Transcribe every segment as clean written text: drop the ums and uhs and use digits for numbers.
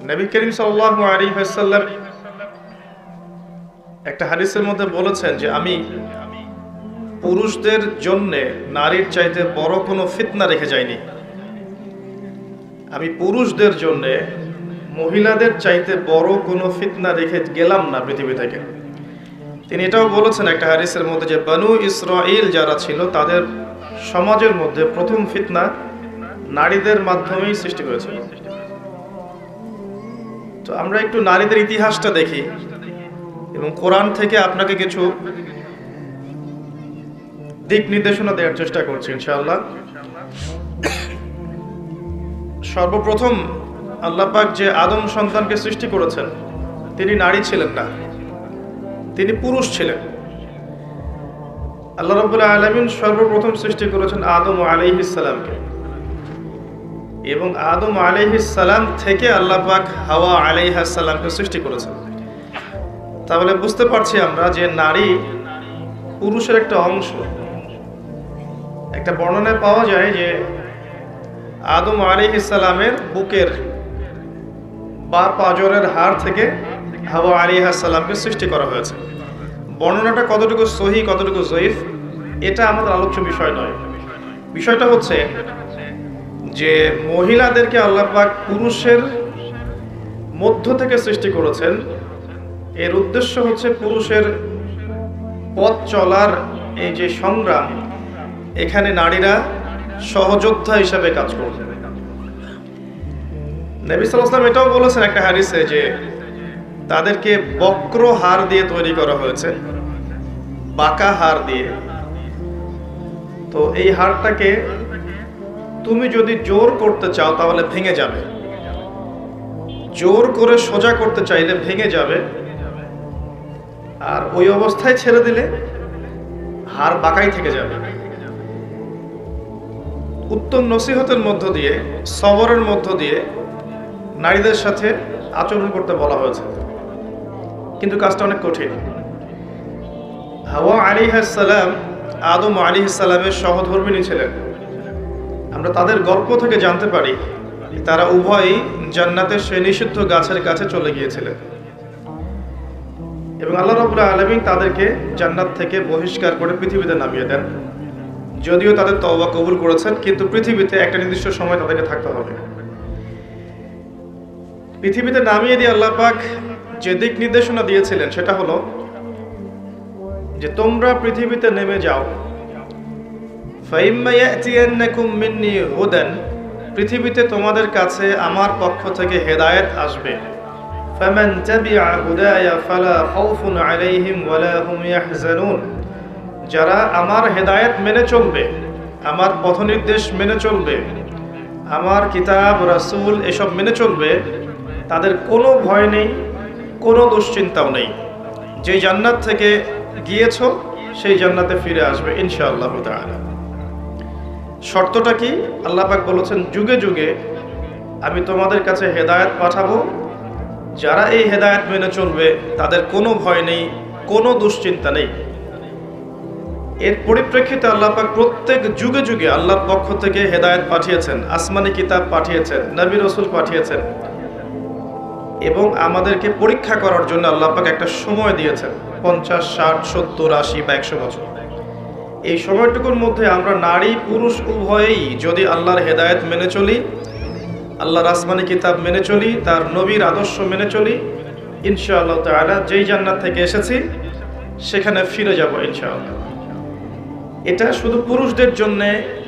নবী করিম সাল্লাল্লাহু আলাইহি ওয়াসাল্লাম একটা হাদিসের মধ্যে বলেছেন যে আমি পুরুষদের জন্য নারীর চাইতে বড় কোনো ফিতনা রেখে যাইনি। আমি পুরুষদের জন্য মহিলাদের চাইতে বড় কোনো ফিতনা রেখে গেলাম না পৃথিবী থেকে। তিনি এটাও বলেছেন একটা হাদিসের মধ্যে যে বনু ইসরাইল যারা ছিল তাদের সমাজের মধ্যে প্রথম ফিতনা নারীদের মাধ্যমেই সৃষ্টি হয়েছিল। তো আমরা একটু নারীদের ইতিহাসটা দেখি এবং কোরআন থেকে আপনাকে কিছু দিক নির্দেশনা দেওয়ার চেষ্টা করছি ইনশাআল্লাহ। সর্বপ্রথম আল্লাহ পাক যে আদম সন্তানকে সৃষ্টি করেছেন তিনি নারী ছিলেন না, তিনি পুরুষ ছিলেন। আল্লাহ রাব্বুল আলামিন সর্বপ্রথম সৃষ্টি করেছেন আদম আলাইহিস সালামকে, এবং আদম আলাইহিস সালাম থেকে আল্লাহ পাক হাওয়া আলাইহাস সালামকে সৃষ্টি করেছেন। তাহলে বুঝতে পারছি আমরা যে নারী পুরুষের একটা অংশ। একটা বর্ণনায় পাওয়া যায় যে আদম আলাইহিস সালামের বুকের বা পাঁজরের হাড় থেকে হাওয়া আলাইহাস সালামকে সৃষ্টি করা হয়েছে। বর্ণনাটা কতটুকু সহিহ কতটুকু জয়ীফ এটা আমাদের আলোচ্য বিষয় নয়। বিষয়টা হচ্ছে যে মহিলাদেরকে আল্লাহ পাক পুরুষের মধ্য থেকে সৃষ্টি করেছেন। এর উদ্দেশ্য হচ্ছে পুরুষের পথ চলার এই যে সংগ্রাম, এখানে নারীরা সহযোদ্ধা হিসাবে কাজ করবে। নবী সাল্লাল্লাহু আলাইহি ওয়াসাল্লাম এটাও বলেছেন একটা হাদিসে যে তাদেরকে বক্র হাড় দিয়ে তৈরি করা হয়েছে, বাঁকা হাড় দিয়ে। তো এই হাড়টাকে তুমি যদি জোর করতে চাও তাহলে ভেঙে যাবে, জোর করে সোজা করতে চাইলে ভেঙে যাবে, আর ওই অবস্থায় ছেড়ে দিলে হাড় বাঁকাই থেকে যাবে। উত্তম নসিহতের মধ্য দিয়ে, সবরের মধ্য দিয়ে নারীদের সাথে আচরণ করতে বলা হয়েছে, কিন্তু কাজটা অনেক কঠিন। হাওয়া আলাইহিস সালাম আদম আলাইহিস সালামের সহধর্মিণী ছিলেন। আমরা তাদের গল্প থেকে জানতে পারি তারা উভয়ই জান্নাতের সেই নিষিদ্ধ গাছের কাছে চলে গিয়েছিলেন, এবং আল্লাহ রাব্বুল আলামিন তাদেরকে জান্নাত থেকে বহিষ্কার করে পৃথিবীতে নামিয়ে দেন। যদিও তাদের তওবা কবুল করেছেন, কিন্তু পৃথিবীতে একটা নির্দিষ্ট সময় তাদেরকে থাকতে হবে। পৃথিবীতে নামিয়ে দিয়ে আল্লাহ পাক যে দিক নির্দেশনা দিয়েছিলেন সেটা হলো যে তোমরা পৃথিবীতে নেমে যাও। ফাইম্মা ইয়াতিয়ান্নাকুম মিন্নি হুদান, পৃথিবীতে তোমাদের কাছে আমার পক্ষ থেকে হেদায়েত আসবে। ফামান তাবিআ হুদায়া ফালা খাউফুন আলাইহিম ওয়ালা হুম ইয়াহজানুন, যারা আমার হেদায়েত মেনে চলবে, আমার পথনির্দেশ মেনে চলবে, আমার কিতাব রাসূল এসব মেনে চলবে, তাদের কোনো ভয় নেই, কোনো দুশ্চিন্তাও নেই। যে জান্নাত থেকে গিয়েছো সেই জান্নাতে ফিরে আসবে ইনশাআল্লাহ তাআলা। শর্তটা কি? আল্লাহ পাক বলেছেন যুগে যুগে আমি তোমাদের কাছে হেদায়েত পাঠাবো, যারা এই হেদায়েত মেনে চলবে তাদের কোনো ভয় নেই, কোনো দুশ্চিন্তা নেই। এর পরিপ্রেক্ষিতে আল্লাহ পাক প্রত্যেক যুগে যুগে আল্লাহর পক্ষ থেকে হেদায়েত পাঠিয়েছেন, আসমানি কিতাব পাঠিয়েছেন, নবী রাসূল পাঠিয়েছেন, এবং আমাদেরকে পরীক্ষা করার জন্য আল্লাহ পাক একটা সময় দিয়েছেন 50, 60, 70, 80 বা 100 বছর। এই সময়টুকুর মধ্যে আমরা নারী পুরুষ উভয়েই যদি আল্লাহর হেদায়েত মেনে চলি, আল্লাহর আসমানি কিতাব মেনে চলি, তার নবীর আদর্শ মেনে চলি, ইনশাআল্লাহ তাআলা যেই জান্নাত থেকে এসেছি সেখানে ফিরে যাব ইনশাআল্লাহ। এটা শুধু পুরুষদের জন্য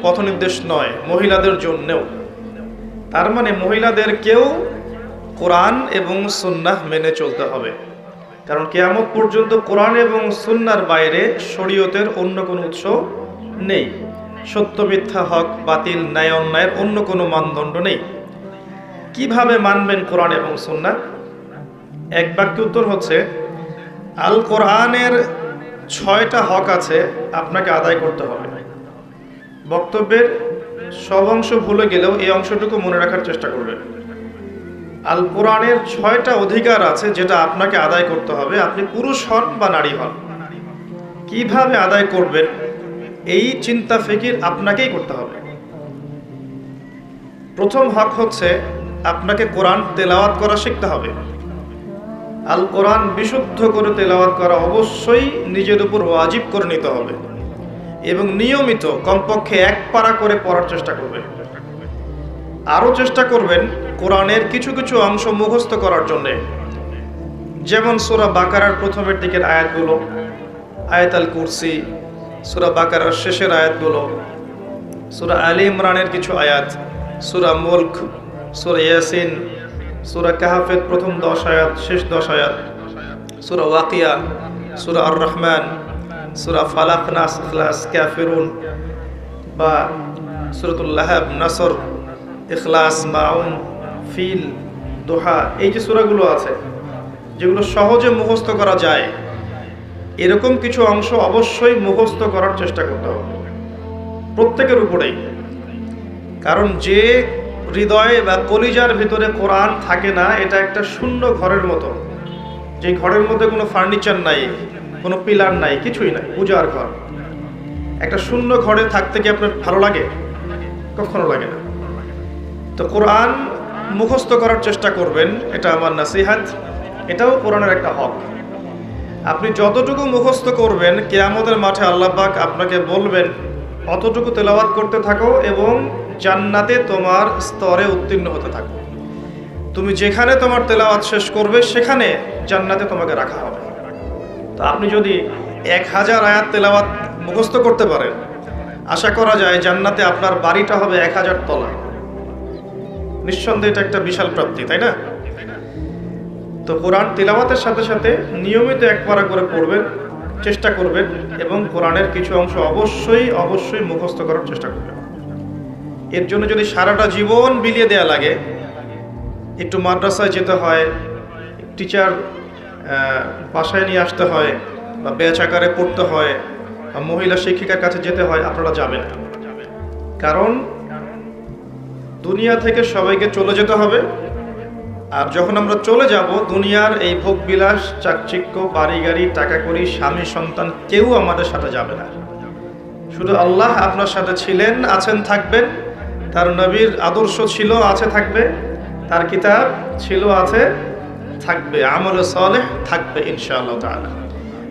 পথনির্দেশ নয়, মহিলাদের জন্যও। তার মানে মহিলাদেরকেও কোরআন এবং সুন্নাহ মেনে চলতে হবে, কারণ কিয়ামত পর্যন্ত কোরআন এবং সুন্নাহর বাইরে শরীয়তের অন্য কোনো উৎস নেই। সত্য মিথ্যা, হক বাতিল, ন্যায় অন্যায়ের অন্য কোনো মানদণ্ড নেই। কিভাবে মানবেন কোরআন এবং সুন্নাহ? এক বাক্যে উত্তর হচ্ছে আল কোরআনের 6টা হক আছে, আপনাকে আদায় করতে হবে। বক্তব্যের সব অংশ ভুলে গেলেও এই অংশটুকু মনে রাখার চেষ্টা করবেন। আল কোরআনের 6টা অধিকার আছে যেটা আপনাকে আদায় করতে হবে, আপনি পুরুষ হন বা নারী হন। কিভাবে আদায় করবেন এই চিন্তা ফিকির আপনাকেই করতে হবে। প্রথম হক হচ্ছে আপনাকে কোরআন তেলাওয়াত করা শিখতে হবে। আল কোরআন বিশুদ্ধ করে তেলাওয়াত করা অবশ্যই নিজের উপর ওয়াজিব করে নিতে হবে এবং নিয়মিত কমপক্ষে এক পারা করে পড়ার চেষ্টা করবেন। আরও চেষ্টা করবেন কোরআনের কিছু কিছু অংশ মুখস্থ করার জন্যে, যেমন সূরা বাকারার প্রথমের দিকের আয়াতগুলো, আয়াতুল কুরসি, সূরা বাকারার শেষের আয়াতগুলো, সূরা আলী ইমরানের কিছু আয়াত, সূরা মুলক, সূরা ইয়াসিন, সূরা কাহফের প্রথম 10 আয়াত, শেষ 10 আয়াত, সূরা ওয়াকিয়া, সূরা আর রহমান, সূরা ফালাক, নাস, ইখলাস, কাফিরুন বা সূরাতুল লাহাব, নাসর, ইখলাস, মাউন, ফিল, দোহা, এই যে সূরাগুলো আছে যেগুলো সহজে মুখস্থ করা যায়, এরকম কিছু অংশ অবশ্যই মুখস্থ করার চেষ্টা করতে হবে প্রত্যেকের উপরেই। কারণ যে হৃদয়ে বা কলিজার ভিতরে কোরআন থাকে না, এটা একটা শূন্য ঘরের মতো, যে ঘরের মধ্যে কোনো ফার্নিচার নাই, কোনো পিলার নাই, কিছুই নাই, পূজার ঘর। একটা শূন্য ঘরে থাকতে কি আপনার ভালো লাগে? কখনো লাগে না। তো কোরআন মুখস্থ করার চেষ্টা করবেন, এটা আমার নাসিহাত। এটাও কোরআনের একটা হক। আপনি যতটুকু মুখস্থ করবেন, কিয়ামতের মাঠে আল্লাহ পাক আপনাকে বলবেন অতটুকু তেলাওয়াত করতে থাকো এবং জান্নাতে তোমার স্তরে উত্তীর্ণ হতে থাকো। তুমি যেখানে তোমার তেলাওয়াত শেষ করবে সেখানে জান্নাতে তোমাকে রাখা হবে। তো আপনি যদি 1000 আয়াত তেলাওয়াত মুখস্থ করতে পারেন, আশা করা যায় জান্নাতে আপনার বাড়িটা হবে 1000 তলা। নিঃসন্দেহে এটা একটা বিশাল প্রাপ্তি, তাই না? তো কোরআন তিলাওয়াতের সাথে সাথে নিয়মিত এক পারা করে পড়বেন, চেষ্টা করবেন এবং কোরআনের কিছু অংশ অবশ্যই মুখস্থ করার চেষ্টা করবেন। এর জন্য যদি সারাটা জীবন বিলিয়ে দেয়া লাগে, একটু মাদ্রাসায় যেতে হয়, টিচার বাসায় নিয়ে আসতে হয়, বা ব্যাচ আকারে পড়তে হয়, বা মহিলা শিক্ষিকার কাছে যেতে হয়, আপনারা যাবেন। কারণ দুনিয়া থেকে সবাইকে চলে যেতে হবে। আর যখন আমরা চলে যাব, দুনিয়ার এই ভোগ বিলাস, চাকচিক্য, বাড়ি গাড়ি, টাকা কড়ি, স্বামী সন্তান কেউ আমাদের সাথে যাবে না। শুধু আল্লাহ আপনার সাথে ছিলেন, আছেন, থাকবেন। তার নবীর আদর্শ ছিল, আছে, থাকবে। তার কিতাব ছিল, আছে, থাকবে। আমলে সালেহ থাকবে ইনশাআল্লাহ তাআলা।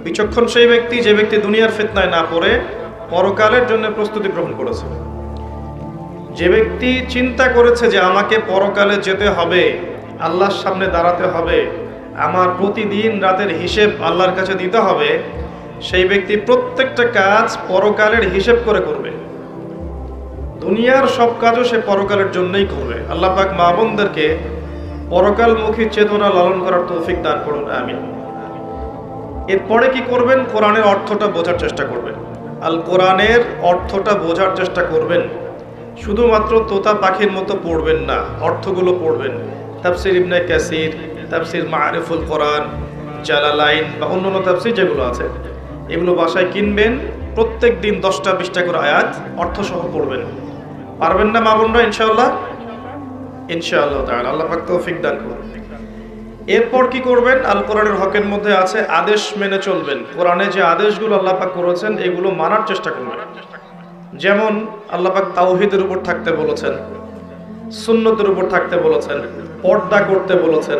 বিচক্ষণ সেই ব্যক্তি যে ব্যক্তি দুনিয়ার ফিতনায় না পড়ে পরকালের জন্য প্রস্তুতি গ্রহণ করেছে। যে ব্যক্তি চিন্তা করেছে যে আমাকে পরকালে যেতে হবে, আল্লাহর সামনে দাঁড়াতে হবে, আমার প্রতিদিন রাতের হিসেব আল্লাহর কাছে দিতে হবে, সেই ব্যক্তি প্রত্যেকটা কাজ পরকালের হিসেব করে করবে। দুনিয়ার সব কাজও সে পরকালের জন্যই করবে। আল্লাহ পাক মা বোনদেরকে পরকালমুখী চেতনা লালন করার তৌফিক দান করুন, আমিন। এরপরে কি করবেন? কোরআনের অর্থটা বোঝার চেষ্টা করবেন। আল কোরআনের অর্থটা বোঝার চেষ্টা করবেন। শুধুমাত্র তোতা পাখির মতো পড়বেন না, অর্থগুলো পড়বেন। তাফসির ইবনে কাসির, তাফসির মারিফুল কোরআন, জালালাইন বা অন্যান্য তাফসির যেগুলো আছে, এগুলো বাসায় কিনবেন। প্রত্যেক দিন 10টা-20টা করে আয়াত অর্থসহ পড়বেন। পারবেন না মা বোনরা? ইনশাআল্লাহ তাআলা আল্লাহ পাক তৌফিক দান করুন। এরপর কি করবেন? আল কোরআনের হকের মধ্যে আছে আদেশ মেনে চলবেন। কোরআনে যে আদেশগুলো আল্লাহ পাক করেছেন এগুলো মানার চেষ্টা করবেন। যেমন আল্লাহ পাক তাওহীদের উপর থাকতে বলেছেন, সুন্নতের উপর থাকতে বলেছেন, পর্দা করতে বলেছেন,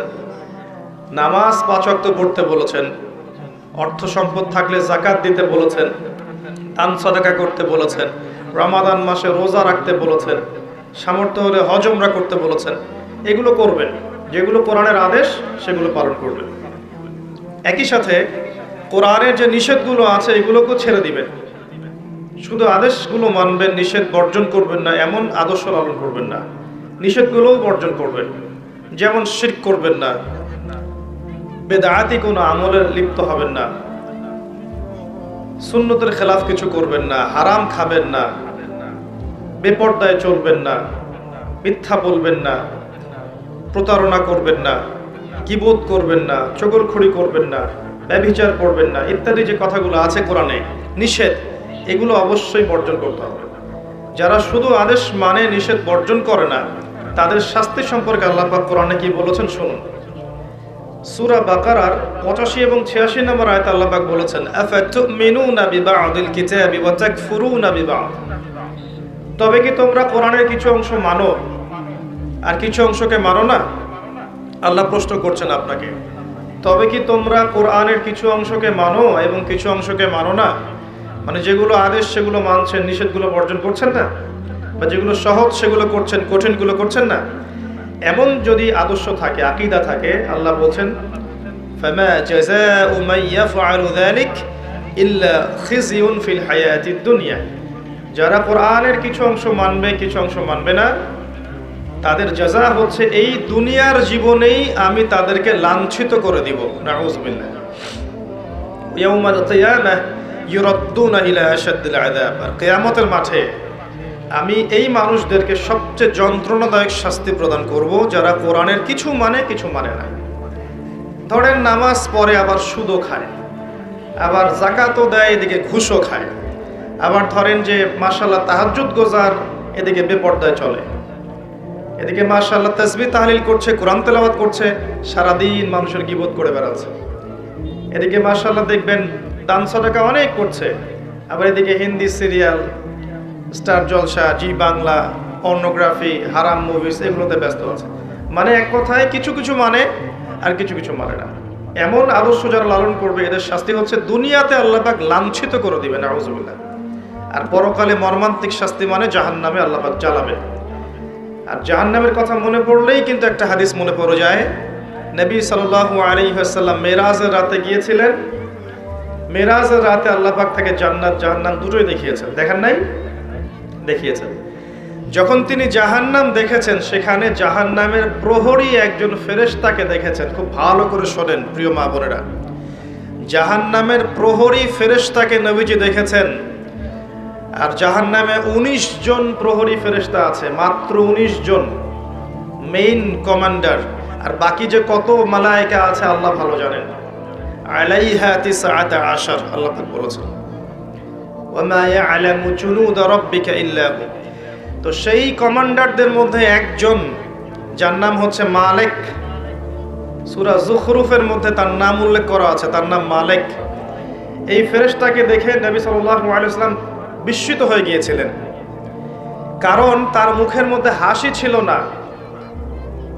নামাজ 5 ওয়াক্ত পড়তে বলেছেন, অর্থ সম্পদ থাকলে যাকাত দিতে বলেছেন, দান সাদাকা করতে বলেছেন, রমাদান মাসে রোজা রাখতে বলেছেন, সামর্থ্য হলে হজ উমরা করতে বলেছেন। এগুলো করবেন। যেগুলো কোরআনের আদেশ সেগুলো পালন করবেন। একই সাথে কোরআনের যে নিষেধগুলো আছে এগুলোকেও ছেড়ে দিবেন। শুধু আদেশগুলো মানবেন, নিষেধ বর্জন করবেন না, এমন আদর্শ লালন করবেন না। নিষেধগুলোও বর্জন করবেন। যেমন শিরক করবেন না, বেদাতি কোনো আমলে লিপ্ত হবেন না, সুন্নতের খেলাফ কিছু করবেন না, হারাম খাবেন না, বেপরদায় চলবেন না, মিথ্যা বলবেন না, প্রতারণা করবেন না, গীবত করবেন না, চগলখড়ি করবেন না, ব্যভিচার করবেন না, ইত্যাদি যে কথাগুলো আছে কোরআনে নিষেধ, এগুলো অবশ্যই বর্জন করতে হবে। যারা শুধু আদেশ মানে নিষেধ বর্জন করে না, তাদের শাস্তি সম্পর্কে আল্লাহ পাক কোরআনে কি বলেছেন শুনুন। সূরা বাকারার 85 এবং 86 নম্বর আয়াতে আল্লাহ পাক বলেছেন, আফাতুমিনুনা বিবা'দিল কিতাবি ওয়া তাকফুরুনা বিবা'দ। তবে কি তোমরা কোরআনের কিছু অংশ মানো আর কিছু অংশকে মানো না? আল্লাহ প্রশ্ন করছেন আপনাকে, তবে কি তোমরা কোরআনের কিছু অংশকে মানো এবং কিছু অংশকে মানো না? মানে যেগুলো আদেশ সেগুলো মানছেন, নিষেধগুলো বর্জন করছেন না, বা যেগুলো সহজ সেগুলো করছেন, কঠিনগুলো করছেন না। এমন যদি আদর্শ থাকে, আকীদা থাকে, আল্লাহ বলছেন ফামা জাযাউ মান ইয়াফআলু যালিক ইল্লা খিজিউন ফিল হায়াতিদ দুনিয়া। যারা কোরআনের কিছু অংশ মানবে, কিছু অংশ মানবে না, তাদের জাযা হচ্ছে এই দুনিয়ার জীবনেই আমি তাদেরকে লাঞ্ছিত করে দিব। নাউযুবিল্লাহ। ইয়াউমাল কিয়ামাহ ইউরাদ্দুনা ইলা আশাদ্দিল আযাব। আর কিয়ামতের মাঠে আমি এই মানুষদেরকে সবচেয়ে যন্ত্রণাদায়ক শাস্তি প্রদান করব যারা কোরআনের কিছু মানে, কিছু মানে না। ধরেন নামাজ পড়ে আবার সুদও খায়, আবার যাকাতও দেয়, এদিকে ঘুষও খায়। আবার ধরেন যে মাশাআল্লাহ তাহাজ্জুদ গোজার, এদিকে বেপরদায় চলে, এদিকে মাশাআল্লাহ তাসবিহ তাহলিল করছে, কোরআন তেলাওয়াত করছে, সারাদিন মানুষের গীবত করে বেড়াচ্ছে। এদিকে মাশাআল্লাহ দেখবেন দান সদকা অনেক করছে, আবার এদিকে হিন্দি সিরিয়াল, স্টার জলসা, জি বাংলা, পর্নোগ্রাফি, হারাম মুভিজ এগুলোতে ব্যস্ত আছে। মানে এক কথায় কিছু কিছু মানে আর কিছু কিছু মানে না। এমন আদর্শ যারা লালন করবে এদের শাস্তি হচ্ছে দুনিয়াতে আল্লাহ পাক লাঞ্ছিত করে দিবেন, নাউযুবিল্লাহ। আর পরকালে মর্মান্তিক শাস্তি মানে জাহান্নামে আল্লাহ পাক জ্বালাবেন। আর জাহান্নামের কথা মনে পড়লেই কিন্তু একটা হাদিস মনে পড়ে যায়। নবী সাল্লাল্লাহু আলাইহি ওয়াসাল্লাম মেরাজের রাতে গিয়েছিলেন। মেরাজের রাতে আল্লাহ পাক থেকে জান্নাত জাহান্নাম দুটোই দেখিয়েছেন, দেখেন নাই? দেখিয়েছেন। যখন তিনি জাহান্নাম দেখেছেন, সেখানে জাহান্নামের প্রহরী একজন ফেরেশতাকে দেখেছেন। খুব ভালো করে শোনেন প্রিয় মা বোনেরা, জাহান্নামের প্রহরী ফেরেশতাকে নবীজি দেখেছেন। আর জাহান্নামে 19 জন প্রহরী ফেরেশতা আছে, মাত্র 19 জন মেইন কমান্ডার। আর বাকি যে কত মালায়েকা আছে আল্লাহ ভালো জানেন। আলাইহা 19 আল্লাহ পাক বলেছেন, ওয়ামা ইয়ালামু জুনুদা রাব্বিকা ইল্লা হু। তো সেই কমান্ডারদের মধ্যে একজন, যার নাম হচ্ছে মালিক। সূরা যুখরুফের মধ্যে তার নাম উল্লেখ করা আছে, তার নাম মালিক। এই ফেরেশতাকে দেখে নবী সাল্লাল্লাহু আলাইহি ওয়াসাল্লাম বিস্মিত হয়ে গিয়েছিলেন, কারণ তার মুখের মধ্যে হাসি ছিল না।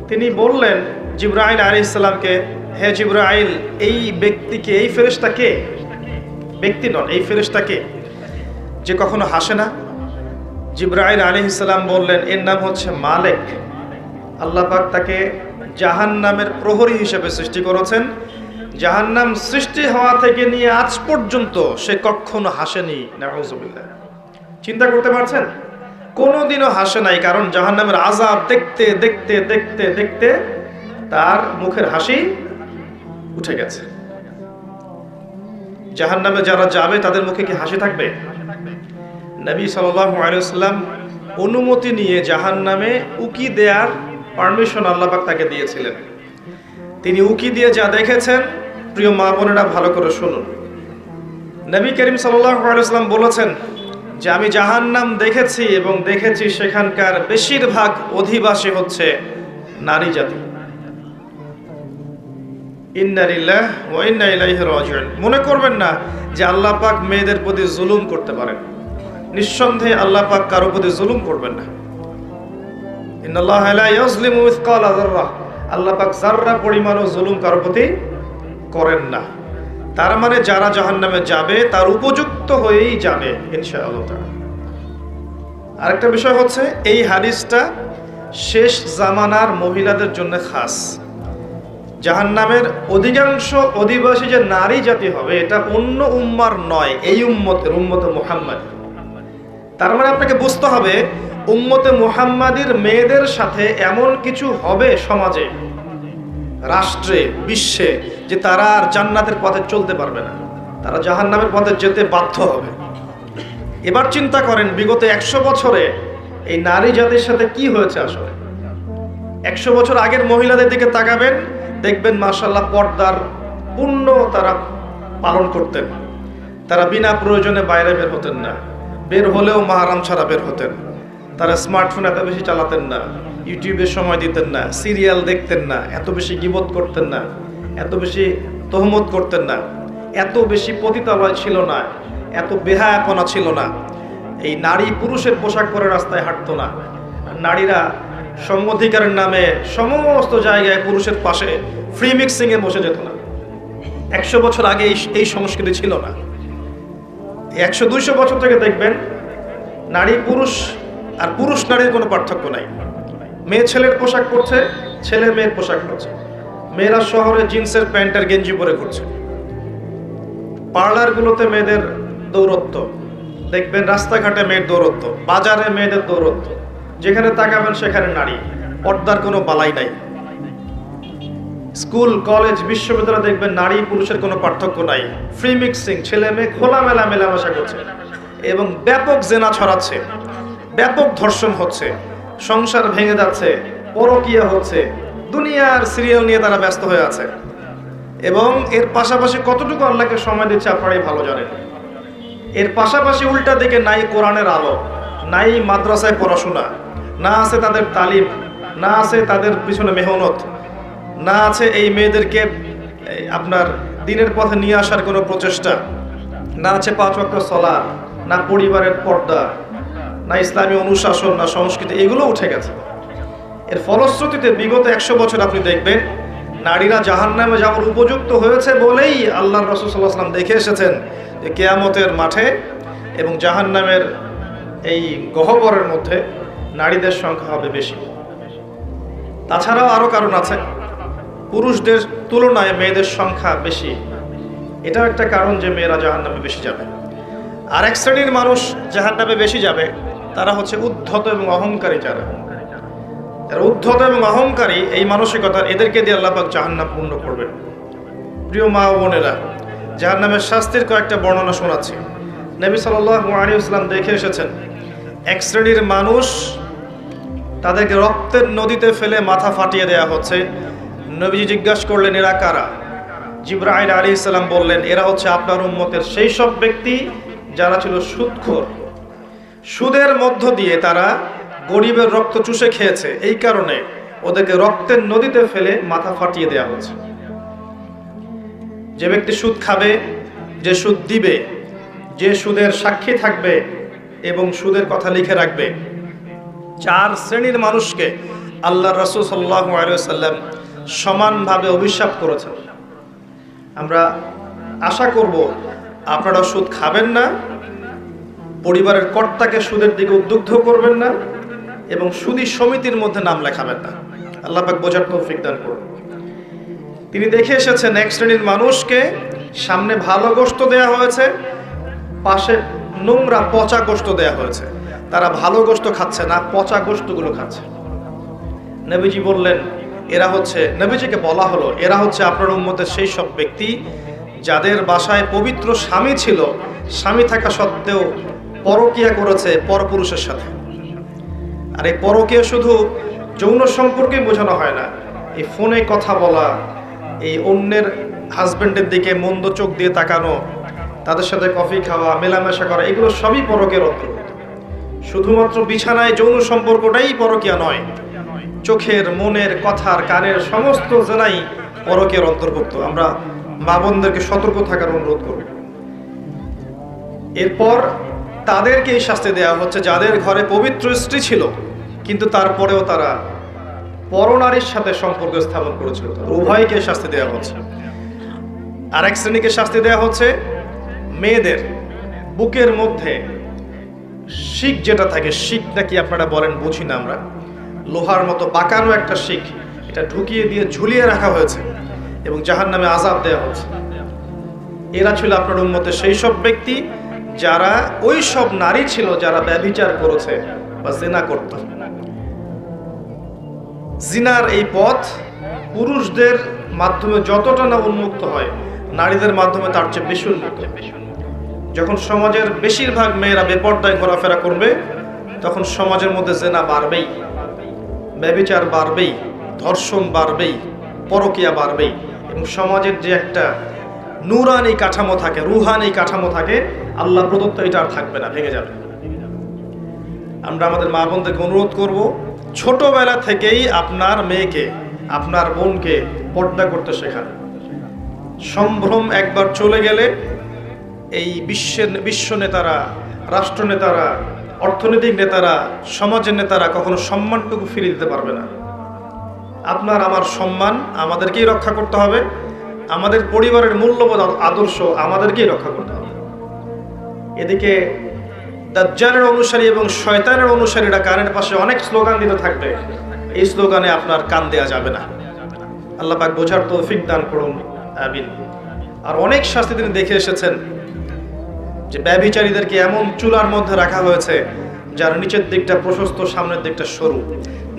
তিনি বললেন জিবরাইল আলাইহিস সালামকে, হে জিবরাইল, এই ব্যক্তিকে, এই ফেরেশতাকে, ব্যক্তি নন, এই ফেরেশতাকে যে কখনো হাসে না? জিবরাইল আলাইহিস সালাম বললেন, এর নাম হচ্ছে মালিক। আল্লাহ পাক তাকে জাহান্নামের প্রহরী হিসেবে সৃষ্টি করেছেন। জাহান্নাম সৃষ্টি হওয়া থেকে নিয়ে আজ পর্যন্ত সে কখনো হাসেনি, নাউযুবিল্লাহ। চিন্তা করতে পারছেন? কোনোদিনও হাসে নাই, কারণ জাহান্নামের আযাব দেখতে দেখতে দেখতে দেখতে তার মুখের হাসি উঠে গেছে। জাহান্নামে যারা যাবে তাদের মুখে কি হাসি থাকবে? নবী সাল্লাল্লাহু আলাইহি ওয়াসাল্লাম অনুমতি নিয়ে জাহান্নামে উকি দেওয়ার পারমিশন আল্লাহ পাক তাকে দিয়েছিলেন। তিনি উকি দিয়ে যা দেখেছেন, প্রিয় মা বোনেরা ভালো করে শুনুন। নবী করিম সাল্লাল্লাহু আলাইহি ওয়াসাল্লাম বলেছেন যে আমি জাহান্নাম দেখেছি এবং দেখেছি সেখানকার বেশিরভাগ অধিবাসী হচ্ছে নারী জাতি। ইন্না লিল্লাহি ওয়া ইন্না ইলাইহি রাজিউন। মনে করবেন না যে আল্লাহ পাক মেয়েদের প্রতি জুলুম করতে পারেন। নিঃসন্দেহে আল্লাহ পাক কারো প্রতি জুলুম করবেন না। ইন্নাল্লাহা লা ইয়াজলিমু মিসকালা যাররা। আল্লাহ পাক যাররা পরিমাণও জুলুম কারো প্রতি করেন না। তার মানে যারা জাহান্নামে যাবে তার উপযুক্ত হয়েই যাবে ইনশাআল্লাহ তাআলা। আরেকটা বিষয় হচ্ছে, এই হাদিসটা শেষ জামানার মহিলাদের জন্য খাস। জাহান্নামের অধিকাংশ অধিবাসী যে নারী জাতি হবে, এটা অন্য উম্মার নয়, এই উম্মতের, উম্মতে মুহাম্মদ। তার মানে আপনাকে বুঝতে হবে উম্মতে মুহাম্মাদির মেয়েদের সাথে এমন কিছু হবে সমাজে, রাষ্ট্রে, বিশ্বে, যে তারা আর জান্নাতের পথে চলতে পারবে না, তারা জাহান্নামের পথে যেতে বাধ্য হবে। এবার চিন্তা করেন বিগত 100 বছরে এই নারী জাতির সাথে কি হয়েছে আসলে। 100 বছর আগের মহিলাদের দিকে তাকাবেন, দেখবেন মাশাআল্লাহ পর্দার পূর্ণ তারা পালন করতেন। তারা বিনা প্রয়োজনে বাইরে বের হতেন না, বের হলেও মাহরাম ছাড়া বের হতেন। তারা স্মার্টফোন এত বেশি চালাতেন না, ইউটিউবে সময় দিতেন না, সিরিয়াল দেখতেন না, এত বেশি গীবত করতেন না, এত বেশি তহমত করতেন না, এত বেশি পতিতালয় ছিল না, এত বেহায়াপনা ছিল না। এই নারী পুরুষের পোশাক পরে রাস্তায় হাঁটতো না। নারীরা সমঅধিকারের নামে সমস্ত জায়গায় পুরুষের পাশে ফ্রি মিক্সিংয়ে বসে যেত না। 100 বছর আগে এই সংস্কৃতি ছিল না। 100-200 বছর থেকে দেখবেন নারী পুরুষ আর পুরুষ নারীর কোনো পার্থক্য নাই। মেয়ে ছেলের পোশাক পরছে, ছেলে মেয়ের পোশাক পরছে। মেয়েরা শহরে জিন্সের প্যান্ট আর গেঞ্জি পরে ঘুরছে। পার্লারগুলোতে মেয়েদের দৌরত্ব দেখবেন, রাস্তাঘাটে মেয়ের দৌরত্ব, বাজারে মেয়েদের দৌরত্ব, যেখানে তাকাবেন সেখানে নারী, পর্দার কোনো বালাই নাই। স্কুল কলেজ বিশ্ববিদ্যালয়ে দেখবেন নারী পুরুষের কোনো পার্থক্য নাই। ফ্রি মিক্সিং, ছেলে মেয়ে খোলামেলা মেলামেশা করছে এবং ব্যাপক জেনা ছড়াচ্ছে, ব্যাপক ধর্ষণ হচ্ছে, সংসার ভেঙে যাচ্ছে, পরকীয়া হচ্ছে, দুনিয়ার সিরিয়াল নিয়ে তারা ব্যস্ত হয়ে আছে। এবং এর পাশাপাশি কতটুকু আল্লাহকে সময় দিচ্ছে আপনারাই ভালো জানেন। এর পাশাপাশি উল্টা দিকে নাই কোরআনের আলো, নাই মাদ্রাসায় পড়াশোনা, না আছে তাদের তালিম, না আছে তাদের পিছনে মেহনত, না আছে এই মেয়েদেরকে আপনার দিনের পথে নিয়ে আসার কোনো প্রচেষ্টা, না আছে 5 ওয়াক্ত সালাত, না পরিবারের পর্দা, না ইসলামী অনুশাসন, না সংস্কৃতি, এগুলো উঠে গেছে। এর ফলশ্রুতিতে বিগত 100 বছর আপনি দেখবেন নারীরা জাহান্নামে যাওয়ার উপযুক্ত হয়েছে বলেই আল্লাহর রাসূল সাল্লাল্লাহু আলাইহি ওয়াসাল্লাম দেখে এসেছেন যে কিয়ামতের মাঠে এবং জাহান্নামের এই গহ্বরের মধ্যে নারীদের সংখ্যা হবে বেশি। তাছাড়াও আরও কারণ আছে, পুরুষদের তুলনায় মেয়েদের সংখ্যা বেশি, এটাও একটা কারণ যে মেয়েরা জাহান্নামে বেশি যাবে। আর এক শ্রেণীর মানুষ জাহান্নামে বেশি যাবে, তারা হচ্ছে উদ্ধত এবং অহংকারী। যারা উদ্ধত এবং অহংকারী এই মানসিকতা, এদেরকে দিয়ে আল্লাহ পাক জাহান্নাম পূর্ণ করবেন। প্রিয় মা ও বোনেরা, জাহান্নামের শাস্তির কয়েকটা বর্ণনা শোনাচ্ছি। নবী সাল্লাল্লাহু আলাইহি ওয়াসাল্লাম দেখে এসেছেন এক শ্রেণীর মানুষ, তাদেরকে রক্তের নদীতে ফেলে মাথা ফাটিয়ে দেয়া হচ্ছে। নবীজি জিজ্ঞাসা করলেন, এরা কারা? জিবরাইল আলাইহিস সালাম বললেন, এরা হচ্ছে আপনার উম্মতের সেই সব ব্যক্তি যারা ছিল সুদখোর। সুদের মধ্য দিয়ে তারা গরিবের রক্ত চুষে খেয়েছে, এই কারণে ওদেরকে রক্তের নদীতে ফেলে মাথা ফাটিয়ে দেয়া হচ্ছে। যে ব্যক্তি সুদ খাবে, যে সুদ দিবে, যে সুদের সাক্ষী থাকবে এবং সুদের কথা লিখে রাখবে, 4 শ্রেণীর মানুষকে আল্লাহর রাসূল সাল্লাল্লাহু আলাইহি ওয়াসাল্লাম সমানভাবে অভিশাপ করেছেন। আমরা আশা করব আপনারা সুদ খাবেন না, পরিবারের কর্তাকে সুদের দিকে উদ্বুদ্ধ করবেন না এবং সুদী সমিতির মধ্যে নাম লেখাবেন না। আল্লাহ পাক বোঝার তৌফিক দান করুন। তিনি দেখে এসেছেন এক শ্রেণীর মানুষকে সামনে ভালো গোশত দেয়া হয়েছে, পাশে নোংরা পচা গোশত দেয়া হয়েছে। তারা ভালো গোশত খাচ্ছে না, পচা গোশতগুলো খাচ্ছে। নবীজি বললেন, এরা হচ্ছে, নবীজিকে বলা হলো, এরা হচ্ছে আপনার উম্মতের সেই সব ব্যক্তি যাদের বাসায় পবিত্র স্বামী ছিল, স্বামী থাকা সত্ত্বেও পরকীয়া করেছে পরপুরুষের সাথে। আর এই পরকীয়া শুধু যৌন সম্পর্কে বোঝানো হয় না, এই ফোনে কথা বলা, এই অন্যের হাজবেন্ডের দিকে মন্দ চোখ দিয়ে তাকানো, তাদের সাথে কফি খাওয়া, মেলামেশা করা, এগুলো সবই পরকের অন্তর্ভুক্ত। শুধুমাত্র বিছানায় যৌন সম্পর্কটাই পরকীয়া নয়, চোখের, মনের, কথার, কানের সমস্ত জেনাই পরকের অন্তর্ভুক্ত। আমরা মা বোনদেরকে সতর্ক থাকার অনুরোধ করব। এরপর তাদেরকে এই শাস্তি দেওয়া হচ্ছে যাদের ঘরে পবিত্র স্ত্রী ছিল কিন্তু তারপরেও তারা পরনারীর সাথে সম্পর্ক স্থাপন করেছিল, উভয়কে শাস্তি দেওয়া হচ্ছে। আর এক শ্রেণীকে শাস্তি দেওয়া হচ্ছে মেয়েদের বুকের মধ্যে শিক যেটা থাকে, শিক নাকি আপনারা বলেন বুঝি না আমরা, লোহার মতো বাঁকানো একটা শিক, এটা ঢুকিয়ে দিয়ে ঝুলিয়ে রাখা হয়েছে এবং জাহান্নামে আযাব দেওয়া হচ্ছে। এরা ছিল আপনার উম্মতের সেই সব ব্যক্তি যারা ওই সব নারী ছিল যারা ব্যভিচার করেছে বা জিনা করত। জিনার এই পথ পুরুষদের মাধ্যমে যতটা না উন্মুক্ত হয়, নারীদের মাধ্যমে তার চেয়ে বেশি উন্মুক্ত। যখন সমাজের বেশিরভাগ মেয়েরা বেপর্দায় ঘোরাফেরা করবে, তখন সমাজের মধ্যে জিনা বাড়বেই, ব্যভিচার বাড়বেই, ধর্ষণ বাড়বেই, পরকীয়া বাড়বেই এবং সমাজের যে একটা নূরানি কাঠামো থাকে, রুহানি কাঠামো থাকে, আল্লাহ প্রদত্ত, এটা আর থাকবে না, ভেঙে যাবে। আমরা আমাদের মা বোনদেরকে অনুরোধ করব, ছোটবেলা থেকেই আপনার মেয়েকে, আপনার বোনকে পর্দা করতে শেখান। সম্ভ্রম একবার চলে গেলে এই বিশ্ব নেতারা, রাষ্ট্রনেতারা, অর্থনৈতিক নেতারা, সমাজের নেতারা কখনো সম্মানটুকু ফিরিয়ে দিতে পারবে না। আপনার আমার সম্মান আমাদেরকেই রক্ষা করতে হবে, আমাদের পরিবারের মূল্যবোধ আদর্শ আমাদেরকেই রক্ষা করতে হবে। এদিকে দাজ্জালের অনুসারী এবং শয়তানের অনুসারীরা কানের পাশে অনেক স্লোগান দিতে থাকবে, এই স্লোগানে আপনার কান দেয়া যাবে না। আল্লাহ পাক বোঝার তৌফিক দান করুন, আমিন। আর অনেক শাস্তি তিনি দেখে এসেছেন যে ব্যভিচারীদেরকে এমন চুলার মধ্যে রাখা হয়েছে যার নিচের দিকটা প্রশস্ত, সামনের দিকটা সরু,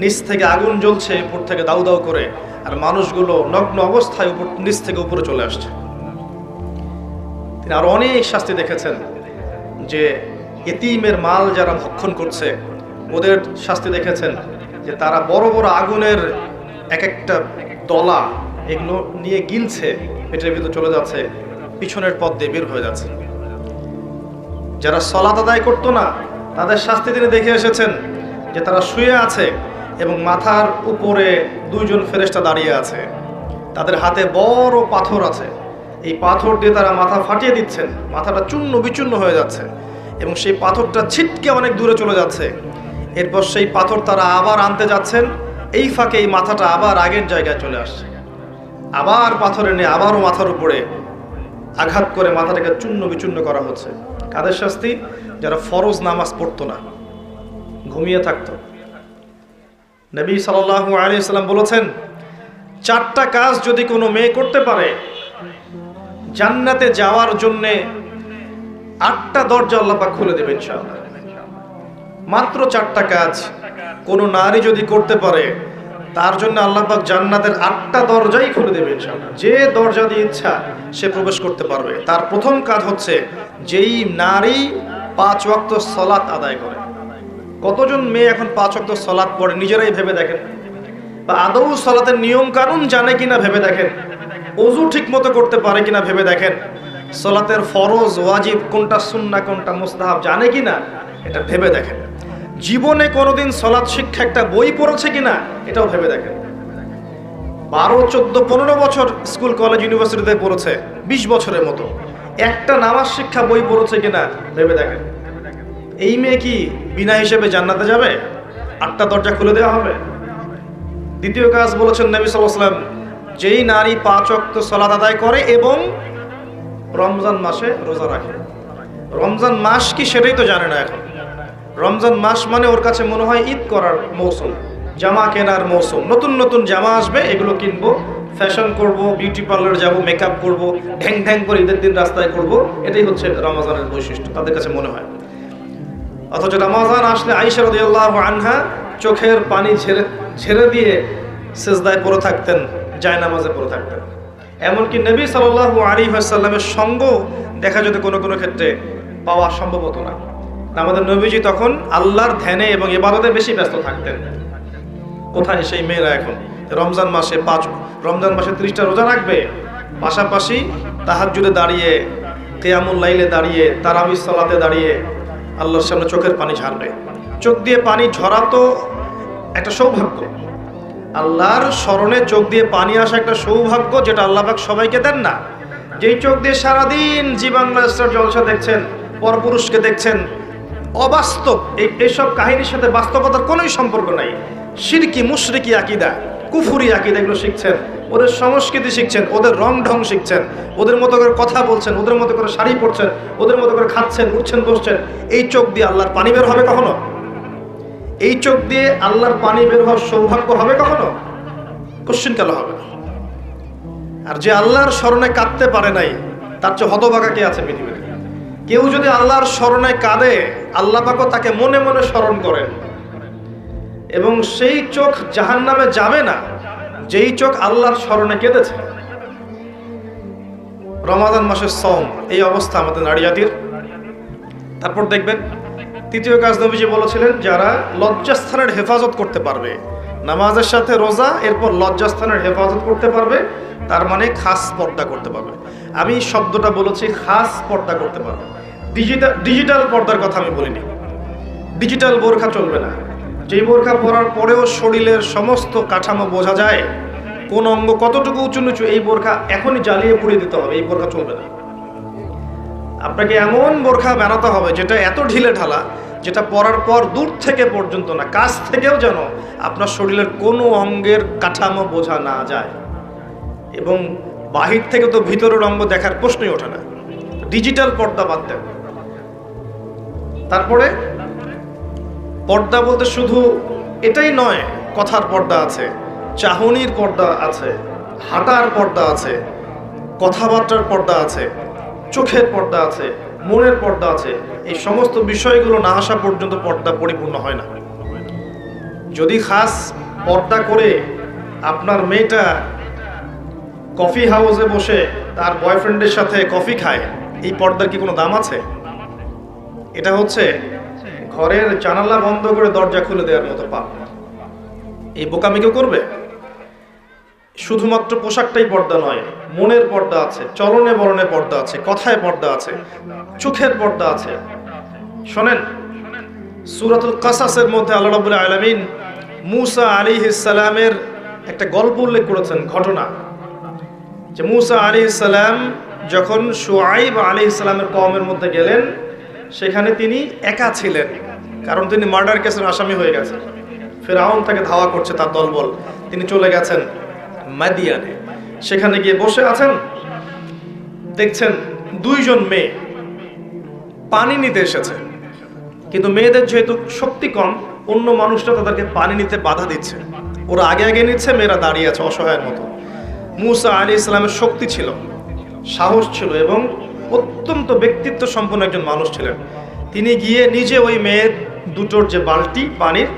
নিচ থেকে আগুন জ্বলছে, উপর থেকে দাউ দাউ করে, আর মানুষগুলো নগ্ন অবস্থায় উপর নিচ থেকে উপরে চলে আসছে। তিনি আরো অনেক শাস্তি দেখেছেন যে এতিমের মাল যারা ভক্ষণ করছে ওদের শাস্তি দেখেছেন যে তারা বড় বড় আগুনের এক একটা দলা এগুলো নিয়ে গিলছে, পেটের ভিতর চলে যাচ্ছে, পিছনের পথ দিয়ে বের হয়ে যাচ্ছে। যারা সালাত আদায় করতো না তাদের শাস্তি তিনি দেখে এসেছেন যে তারা শুয়ে আছে এবং মাথার উপরে দুইজন ফেরেশতা দাঁড়িয়ে আছে, তাদের হাতে বড় পাথর আছে, এই পাথর দিয়ে তারা মাথা ফাটিয়ে দিচ্ছেন, মাথাটা চূর্ণ বিচূর্ণ হয়ে যাচ্ছে এবং সেই পাথরটা ছিটকে অনেক দূরে চলে যাচ্ছে। এরপর সেই পাথর তারা আবার আনতে যাচ্ছেন, এই ফাঁকে এই মাথাটা আবার আগের জায়গায় চলে আসছে, আবার পাথর এনে আবারও মাথার উপরে আঘাত করে মাথাটাকে চূর্ণ বিচূর্ণ করা হচ্ছে। কাদের শাস্তি? যারা ফরজ নামাজ পড়তো না, ঘুমিয়ে থাকতো। নবী সাল্লাল্লাহু আলাইহি ওয়াসাল্লাম বলেছেন, 4টা কাজ যদি কোনো মেয়ে করতে পারে জান্নাতে যাওয়ার জন্যে 8টা দরজা আল্লাহ পাক খুলে দেবে ইনশাআল্লাহ। মাত্র 4টা কাজ কোনো নারী যদি করতে পারে তার জন্য আল্লাহ পাক জান্নাতের 8টা দরজাই খুলে দেবে ইনশাআল্লাহ। যে দরজা দিয়ে ইচ্ছা সে প্রবেশ করতে পারবে। তার প্রথম কাজ হচ্ছে যেই নারী 5 ওয়াক্ত সালাত আদায় করে। কতজন মেয়ে এখন 5 ওয়াক্ত সালাত পড়ে নিজেরাই ভেবে দেখেন, বা আদৌ সালাতের নিয়ম কানুন জানে কিনা ভেবে দেখেন, ওযু ঠিক মতো করতে পারে কিনা ভেবে দেখেন, সালাতের ফরজ ওয়াজিব কোনটা, সুন্নাহ কোনটা, মুস্তাহাব জানে কিনা এটা ভেবে দেখেন। জীবনে কোনোদিন সালাত শিক্ষা একটা বই পড়েছে কিনা এটাও ভেবে দেখেন। 12, 14, 15 বছর স্কুল কলেজ ইউনিভার্সিটিতে পড়েছে, 20 বছরের মতো একটা নামাজ শিক্ষা বই পড়েছে কিনা ভেবে দেখেন। এই মেয়ে কি বিনা হিসেবে জান্নাতে যাবে? 8টা দরজা খুলে দেওয়া হবে। দ্বিতীয় কাজ বলেছেন নবী সাল্লাল্লাহু আলাইহি ওয়াসাল্লাম, যেই নারী 5 ওয়াক্ত সালাত আদায় করে এবং রমজান মাসে রোজা রাখে। রমজান মাস কি সেটাই তো জানে না এখন। রমজান মাস মানে ওর কাছে মনে হয় ঈদ করার মৌসুম, জামা কেনার মৌসুম, নতুন নতুন জামা আসবে, এগুলো কিনবো, ফ্যাশন করব, বিউটি পার্লার যাব, মেকআপ করব, ঢ্যাং ঢ্যাং করে ঈদের দিন রাস্তায় করব, এটাই হচ্ছে রমজানের বৈশিষ্ট্য তাদের কাছে মনে হয়। অথচ রমজান আসলে আয়েশা রাদিয়াল্লাহু আনহা চোখের পানি ঝেড়ে দিয়ে সিজদায় পড়ে থাকতেন, জায়নামাজে পড়ে থাকতেন। এমনকি নবী সাল্লাল্লাহু আলাইহি ওয়াসাল্লামের সঙ্গ দেখা যেত কোনো কোনো ক্ষেত্রে পাওয়া সম্ভব হতো না। আমাদের নবীজি তখন আল্লাহর ধ্যানে এবং ইবাদতে বেশি ব্যস্ত থাকতেন। কোথায় সেই মেয়েরা এখন রমজান মাসে 30টা রোজা রাখবে, পাশাপাশি তাহাজ্জুদে দাঁড়িয়ে, কিয়ামুল লাইলে দাঁড়িয়ে, তারাবির সালাতে দাঁড়িয়ে আল্লাহর সামনে চোখের পানি ঝারবে। চোখ দিয়ে পানি ঝরা তো একটা সৌভাগ্য, আল্লাহর স্মরণে চোখ দিয়ে পানি আসা একটা সৌভাগ্য, যেটা আল্লাহ পাক সবাইকে দেন না। যেই চোখ দিয়ে সারাদিন জি বাংলা স্টার জলসা দেখছেন, পরপুরুষকে দেখছেন, অবাস্তব এইসব কাহিনীর সাথে বাস্তবতার কোনোই সম্পর্ক নাই। শিরকি, মুশরিকি আকীদা, কুফরি আকীদা এগুলো শিখছেন, ওদের সংস্কৃতি শিখছেন, ওদের রং ঢং শিখছেন, ওদের মতো করে কথা বলছেন, ওদের মতো করে শাড়ি পরছেন, ওদের মতো করে খাচ্ছেন, উঠছেন, বসছেন। এই চোখ দিয়ে আল্লাহর পানি বের হবে কখনো? এই চোখ দিয়ে আল্লাহর পানি বের হওয়ার সৌভাগ্য হবে কখনো? কোশ্চিন কাল হবে না। আর যে আল্লাহর স্মরণে কাঁদতে পারে নাই তার চেয়ে হতভাগা কে আছে পৃথিবীতে? কেউ যদি আল্লাহর স্মরণে কাঁদে, আল্লাহ পাকও তাকে মনে মনে স্মরণ করেন এবং সেই চোখ জাহান্নামে যাবে না যেই চোখ আল্লাহর স্মরণে কেঁদেছে। রমাদান মাসের সওম, এই অবস্থা আমাদের নারী জাতির। তারপর দেখবেন তৃতীয় কাজ নবীজি বলেছিলেন, যারা লজ্জাস্থানের হেফাজত করতে পারবে, নামাজের সাথে রোজা, এরপর লজ্জাস্থানের হেফাজত করতে পারবে, তার মানে খাস পর্দা করতে পারবে। আমি শব্দটা বলেছি খাস পর্দা করতে পারবে, ডিজিটাল পর্দার কথা আমি বলিনি। ডিজিটাল বোরখা চলবে না। যেই বোরখা পরার পরেও শরীরের সমস্ত কাঠামো বোঝা যায়, কোন অঙ্গ কতটুকু উঁচু নিচু, এই বোরখা এখনই জ্বালিয়ে পুড়িয়ে দিতে হবে, এই বোরখা চলবে না। আপনাকে এমন বোরখা বানাতে হবে যেটা এত ঢিলে ঢালা যেটা পরার পর দূর থেকে পর্যন্ত না, কাছ থেকেও যেন আপনার শরীরের কোনো অঙ্গের কাঠামো বোঝা না যায়, এবং বাহির থেকে তো ভিতরের অঙ্গ দেখার প্রশ্নই ওঠে না। ডিজিটাল পর্দা বাদ দেন। তারপরে পর্দা বলতে শুধু এটাই নয়, কথার পর্দা আছে, চাহনির পর্দা আছে, হাঁটার পর্দা আছে, কথাবার্তার পর্দা আছে, চোখের পর্দা আছে, মনের পর্দা আছে। এই সমস্ত বিষয়গুলো না আসা পর্যন্ত পর্দা পরিপূর্ণ হয় না। যদি খাস পর্দা করে আপনার মেয়েটা কফি হাউসে বসে তার বয়ফ্রেন্ডের সাথে কফি খায়, এই পর্দার কি কোনো দাম আছে? এটা হচ্ছে ঘরের জানালা বন্ধ করে দরজা খুলে দেওয়ার মতো পাপ। এই বোকামি কেউ করবে? শুধুমাত্র পোশাকটাই পর্দা নয়, মনের পর্দা আছে, চলনে বলনে পর্দা আছে, কথায় পর্দা আছে, চোখের পর্দা আছে। শোনেন, সূরাতুল কাসাসের মধ্যে আল্লাহ রাব্বুল আলামিন মূসা আলাইহিস সালামের একটা গল্প উল্লেখ করেছেন, ঘটনা, যে মূসা আলাইহিস সালাম যখন শুআইব আলাইহিস সালামের কওমের মধ্যে গেলেন, সেখানে তিনি একা ছিলেন, কারণ তিনি মার্ডার কেসের আসামি হয়ে গেছেন। ফিরআউন তাকে ধাওয়া করছে, তার দলবল। তিনি চলে গেছেন মাদিয়ানে, সেখানে গিয়ে বসে আছেন। দেখছেন দুইজন মেয়ে পানি নিতে এসেছে, কিন্তু মেয়েদের যেহেতু শক্তি কম, অন্য মানুষরা তাদেরকে পানি নিতে বাধা দিচ্ছে। ওরা আগে আগে নিচ্ছে, মেয়েরা দাঁড়িয়ে আছে অসহায়ের মতো। মূসা আলাইহিস সালামের শক্তি ছিল, সাহস ছিল, এবং অত্যন্ত ব্যক্তিত্ব সম্পন্ন একজন মানুষ ছিলেন। তিনি গিয়ে নিজে ওই মেয়ের দুটোর যে বালতি পানির,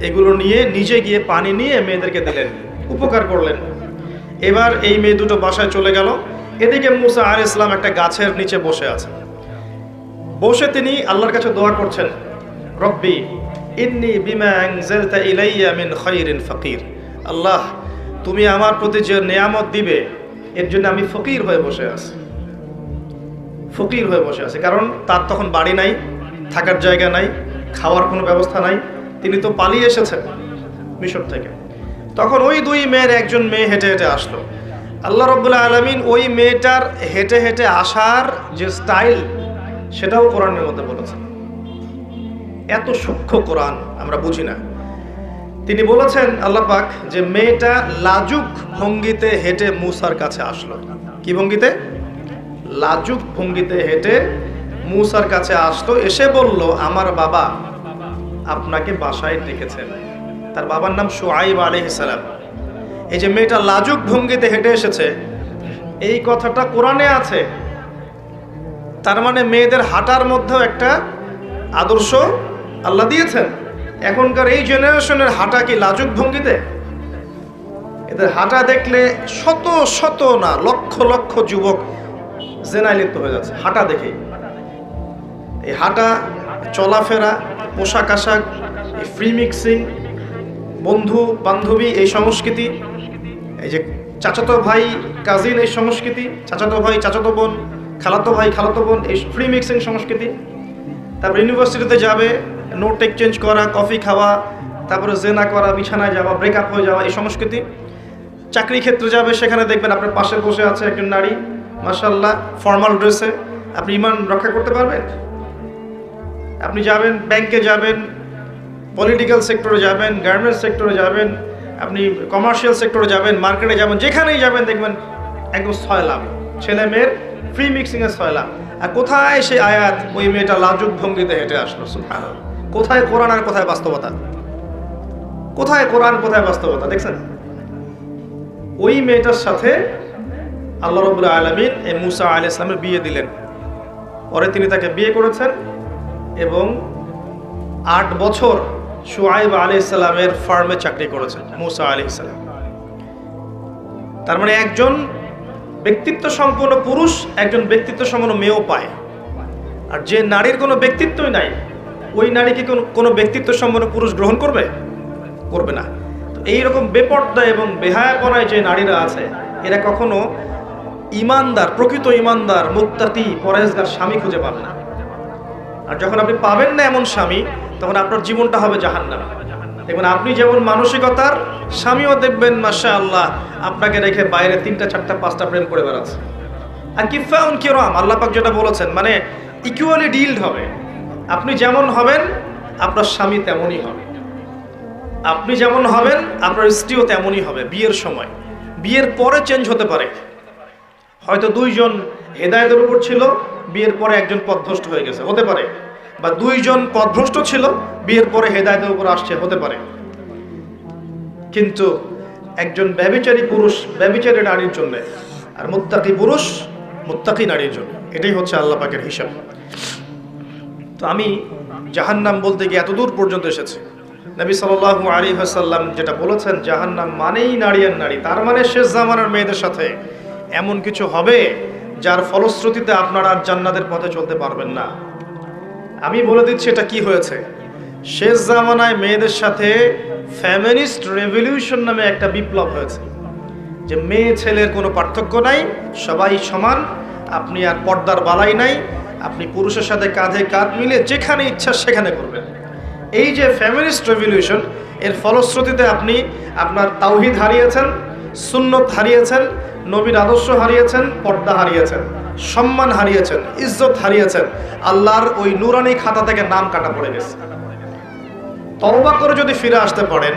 এগুলো নিয়ে নিজে গিয়ে পানি নিয়ে মেয়েদেরকে দিলেন, উপকার করলেন। এবার এই মেয়ে দুটো বাসায় চলে গেল। এদিকে মূসা আলাইহিস সালাম একটা গাছের নিচে বসে আছে। বসে তিনি আল্লাহর কাছে দোয়া করছেন, রব্বি ইন্নী বিমা আনজালতা ইলাইয়া মিন খায়রিন ফাকির। আল্লাহ, তুমি আমার প্রতি যে নিয়ামত দিবে, এর জন্য আমি ফকির হয়ে বসে আছি। ফকির হয়ে বসে আছে, কারণ তার তখন বাড়ি নাই, থাকার জায়গা নাই, খাওয়ার কোনো ব্যবস্থা নাই। তিনি তো পালিয়ে এসেছেন মিশর থেকে। তখন ওই দুই মেয়ের একজন মেয়ে হেঁটে হেঁটে আসলো। আল্লাহ রাব্বুল আলামিন ওই মেয়েটার হেঁটে হেঁটে আসার যে স্টাইল, সেটাও কোরআনের মধ্যে বলেছেন। এত সূক্ষ্ম কোরআন আমরা বুঝি না। তিনি বলেছেন আল্লাহ পাক যে মেয়েটা লাজুক ভঙ্গিতে হেঁটে মূসার কাছে আসলো। কি ভঙ্গিতে? লাজুক ভঙ্গিতে হেঁটে মূসার কাছে আসলো। এসে বলল, আমার বাবা আপনাকে বাসায় ডেকেছেন। তার বাবার নাম শুআইব আলাইহিস সালাম। এই যে মেয়েটা লাজুক ভঙ্গিতে হেঁটে এসেছে, এই কথাটা কোরআনে আছে। তার মানে মেয়েদের হাঁটার মধ্যেও একটা আদর্শ আল্লাহ দিয়েছেন। এখনকার এই জেনারেশনের হাঁটা কি লাজুক ভঙ্গিতে? এদের হাঁটা দেখলে শত শত না লক্ষ লক্ষ যুবক জেনায় লিপ্ত হয়ে যাচ্ছে হাঁটা দেখেই। এই হাঁটা, চলাফেরা, পোশাক আশাক, এই ফ্রি মিক্সিং, বন্ধু বান্ধবী এই সংস্কৃতি, এই যে চাচাতো ভাই কাজিন এই সংস্কৃতি, চাচাতো ভাই চাচাতো বোন, খালাতো ভাই খালাতো বোন, এই ফ্রি মিক্সিং সংস্কৃতি। তারপর ইউনিভার্সিটিতে যাবে, নোট এক্সচেঞ্জ করা, কফি খাওয়া, তারপরে জেনা করা, বিছানায় যাওয়া, ব্রেকআপ হয়ে যাওয়া, এই সংস্কৃতি। চাকরি ক্ষেত্রে যাবে, সেখানে দেখবেন আপনার পাশে বসে আছে একজন নারী, মাশাআল্লাহ ফর্মাল ড্রেসে। আপনি ইমান রক্ষা করতে পারবেন? আপনি যাবেন, ব্যাংকে যাবেন, পলিটিক্যাল সেক্টরে যাবেন, গার্মেন্টস সেক্টরে যাবেন, আপনি কমার্শিয়াল সেক্টরে যাবেন, মার্কেটে যাবেন, যেখানেই যাবেন দেখবেন একদম ছয়লাভ, ছেলে মেয়ের ফ্রি মিক্সিংয়ের ছয়লাভ। আর কোথায় সেই আয়াত? ওই মেয়েটা লাজুক ভঙ্গিতে হেঁটে আসলো। সুবহানাল্লাহ। কোথায় কোরআন আর কোথায় বাস্তবতা? কোথায় কোরআন, কোথায় বাস্তবতা? দেখছেন, ওই মেয়েটার সাথে আল্লাহ রাব্বুল আলামিন এই মূসা আলাইহিস সালামের বিয়ে দিলেন। পরে তিনি তাকে বিয়ে করেছেন এবং 8 বছর শুআইব আলাইহিস সালামের ফার্মে চাকরি করেছেন মূসা আলাইহিস সালাম। তার মানে একজন ব্যক্তিত্ব সম্পন্ন পুরুষ একজন ব্যক্তিত্ব সম্পন্ন মেয়েও পায়। আর যে নারীর কোনো ব্যক্তিত্বই নাই, ওই নারীকে কোনো ব্যক্তিত্ব সম্পন্ন পুরুষ গ্রহণ করবে? করবে না। তো এইরকম বেপর্দা এবং বেহায়াপনায় যে নারীরা আছে, এরা কখনো ইমানদার, প্রকৃত ইমানদার, মুত্তাকি, পরহেজগার স্বামী খুঁজে পাবে না। আর যখন আপনি পাবেন না এমন স্বামী, তখন আপনার জীবনটা হবে জাহান্নাম। দেখবেন আপনি যেমন মানসিকতার, স্বামীও দেখবেন মাশাআল্লাহ আপনাকে রেখে বাইরে 3টা 4টা 5টা প্রেম করে বেড়াচ্ছে। আর কিফাউন কিরাম, আল্লাহ পাক যেটা বলেছেন, মানে ইকুয়ালি ডিলড হবে। আপনি যেমন হবেন আপনার স্বামী তেমনই হবে। আপনি যেমন হবেন আপনার স্ত্রীও তেমনই হবে। বিয়ের সময়, বিয়ের পরে চেঞ্জ হতে পারে। হয়তো দুইজন হেদায়েতের উপর ছিল, বিয়ের পরে একজন পথভ্রষ্ট হয়ে গেছে, হতে পারে। বা দুইজন পথভ্রষ্ট ছিল, বিয়ের পরে হেদায়েতের উপর আসছে, হতে পারে। কিন্তু একজন ব্যভিচারী পুরুষ ব্যভিচারী নারীর জন্য, আর মুত্তাকি পুরুষ মুত্তাকি নারীর জন্য। এটাই হচ্ছে আল্লাহ পাকের হিসাব। তো আমি জাহান্নাম বলতে গিয়ে এত দূর পর্যন্ত এসেছি। নবী সাল্লাল্লাহু আলাইহি ওয়াসাল্লাম যেটা বলেছেন, জাহান্নাম মানেই নারী আর নারী। তার মানে শেষ জামানার মেয়েদের সাথে এমন কিছু হবে যার ফলশ্রুতিতে আপনারা আর জান্নাতের পথে চলতে পারবেন না। আমি বলে দিচ্ছি এটা কি হয়েছে। শেষ জামানায় মেয়েদের সাথে ফেমিনিস্ট রেভলিউশন নামে একটা বিপ্লব হয়েছে, যে মেয়ে ছেলের কোনো পার্থক্য নাই, সবাই সমান, আপনি আর পর্দার বালাই নাই, আপনি পুরুষের সাথে কাঁধে কাঁধ মিলে যেখানে ইচ্ছা সেখানে করবেন। এই যে ফেমিনিস্ট রেভলিউশন, এর ফলশ্রুতিতে আপনি আপনার তাওহীদ হারিয়েছেন, সুন্নত হারিয়েছেন, নবীর আদর্শ হারিয়েছেন, পর্দা হারিয়েছেন, সম্মান হারিয়েছেন, ইজ্জত হারিয়েছেন, আল্লাহর ওই নুরানি খাতা থেকে নাম কাটা পড়ে গেছে। তওবা করে যদি ফিরে আসতে পারেন,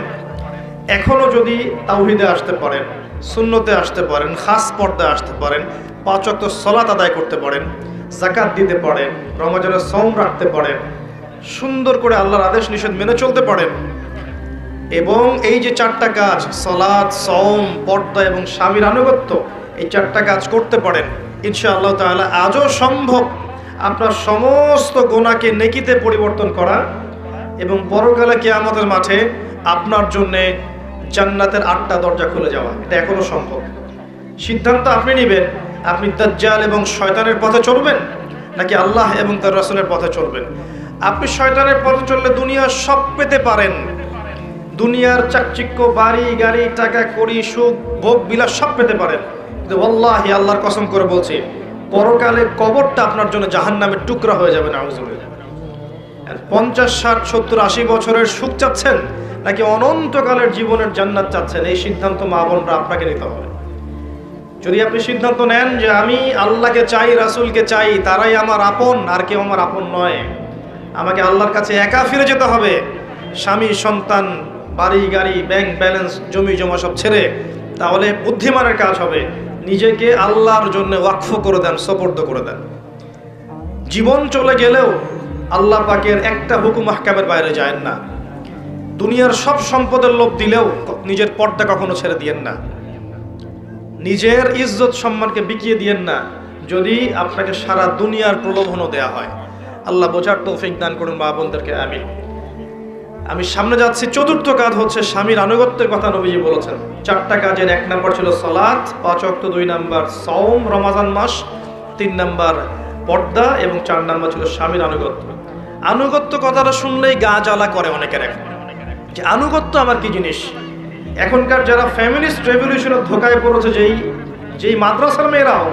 এখনো যদি তাওহীদে আসতে পারেন, সুন্নতে আসতে পারেন, খাস পর্দায় আসতে পারেন, 5 ওয়াক্ত সালাত আদায় করতে পারেন, যাকাত দিতে পারেন, রমজানের সওম রাখতে পারেন, সুন্দর করে আল্লাহর আদেশ নিষেধ মেনে চলতে পারেন, এবং এই যে 4টা কাজ, সালাত, সওম, পর্দা এবং স্বামীর আনুগত্য, এই 4টা কাজ করতে পারেন, ইনশাআল্লাহ তাআলা আজও সম্ভব আপনার সমস্ত গুনাহকে নেকিতে পরিবর্তন করা, এবং পরকালে কিয়ামতের মাঠে আপনার জন্যে জান্নাতের 8টা দরজা খুলে যাওয়া। এটা এখনো সম্ভব। সিদ্ধান্ত আপনি নেবেন, আপনি দাজ্জাল এবং শয়তানের পথে চলবেন নাকি আল্লাহ এবং তার রাসূলের পথে চলবেন। আপনি শয়তানের পথে চললে দুনিয়ার সব পেতে পারেন, দুনিয়ার চাকচিক্য, বাড়ি গাড়ি, টাকা কড়ি, সুখ ভোগ বিলাস সব পেতে পারেন, কিন্তু ওয়াল্লাহি আল্লাহর কসম করে বলছি, পরকালে কবরটা আপনার জন্য জাহান্নামের টুকরা হয়ে যাবে। নাউযুবিল্লাহ। 50, 60, 70, 80 বছরের সুখ চাচ্ছেন নাকি অনন্তকালের জীবনের জান্নাত চাচ্ছেন, এই সিদ্ধান্ত মা বোনরা আপনাকে নিতে হবে। যদি আপনি সিদ্ধান্ত নেন যে আমি আল্লাহকে চাই, রাসূলকে চাই, তারাই আমার আপন, আর কেউ আমার আপন নয়, আমাকে আল্লাহর কাছে একা ফিরে যেতে হবে, স্বামী সন্তান বাড়ি গাড়ি ব্যাংক ব্যালেন্স জমি জমা সব ছেড়ে, তাহলে বুদ্ধিমানের কাজ হবে নিজেকে আল্লাহর জন্য ওয়াকফ করে দেন, সুপর্দ করে দেন। জীবন চলে গেলেও আল্লাহ পাকের একটা হুকুম আহকামের বাইরে যায় না। দুনিয়ার সব সম্পদের লোভ দিলেও নিজের পর্দা কখনো ছেড়ে দিয়েন না, নিজের ইজ্জত সম্মানকে বিকিয়ে দিয়েন না, যদি আপনাকে সারা দুনিয়ার প্রলোভনও দেয়া হয়। আল্লাহ বোঝার তৌফিক দান করুন মা বোনদেরকে, আমিন। আমি সামনে যাচ্ছি। 4র্থ কাজ হচ্ছে স্বামীর আনুগত্যের কথা নবীজি বলেছেন। 4টা কাজের 1 নাম্বার ছিল সালাত, 5 ওয়াক্ত, 2 নাম্বার সওম রমজান মাস, 3 নাম্বার পর্দা, এবং 4 নাম্বার ছিল স্বামীর আনুগত্য। আনুগত্য কথাটা শুনলেই গা জ্বালা করে অনেকের, এখন যে আনুগত্য আমার কি জিনিস। এখনকার যারা ফ্যামিলিস্ট রেভলিউশনের ধোকায় পড়েছে, যেই মাদ্রাসার মেয়েরাও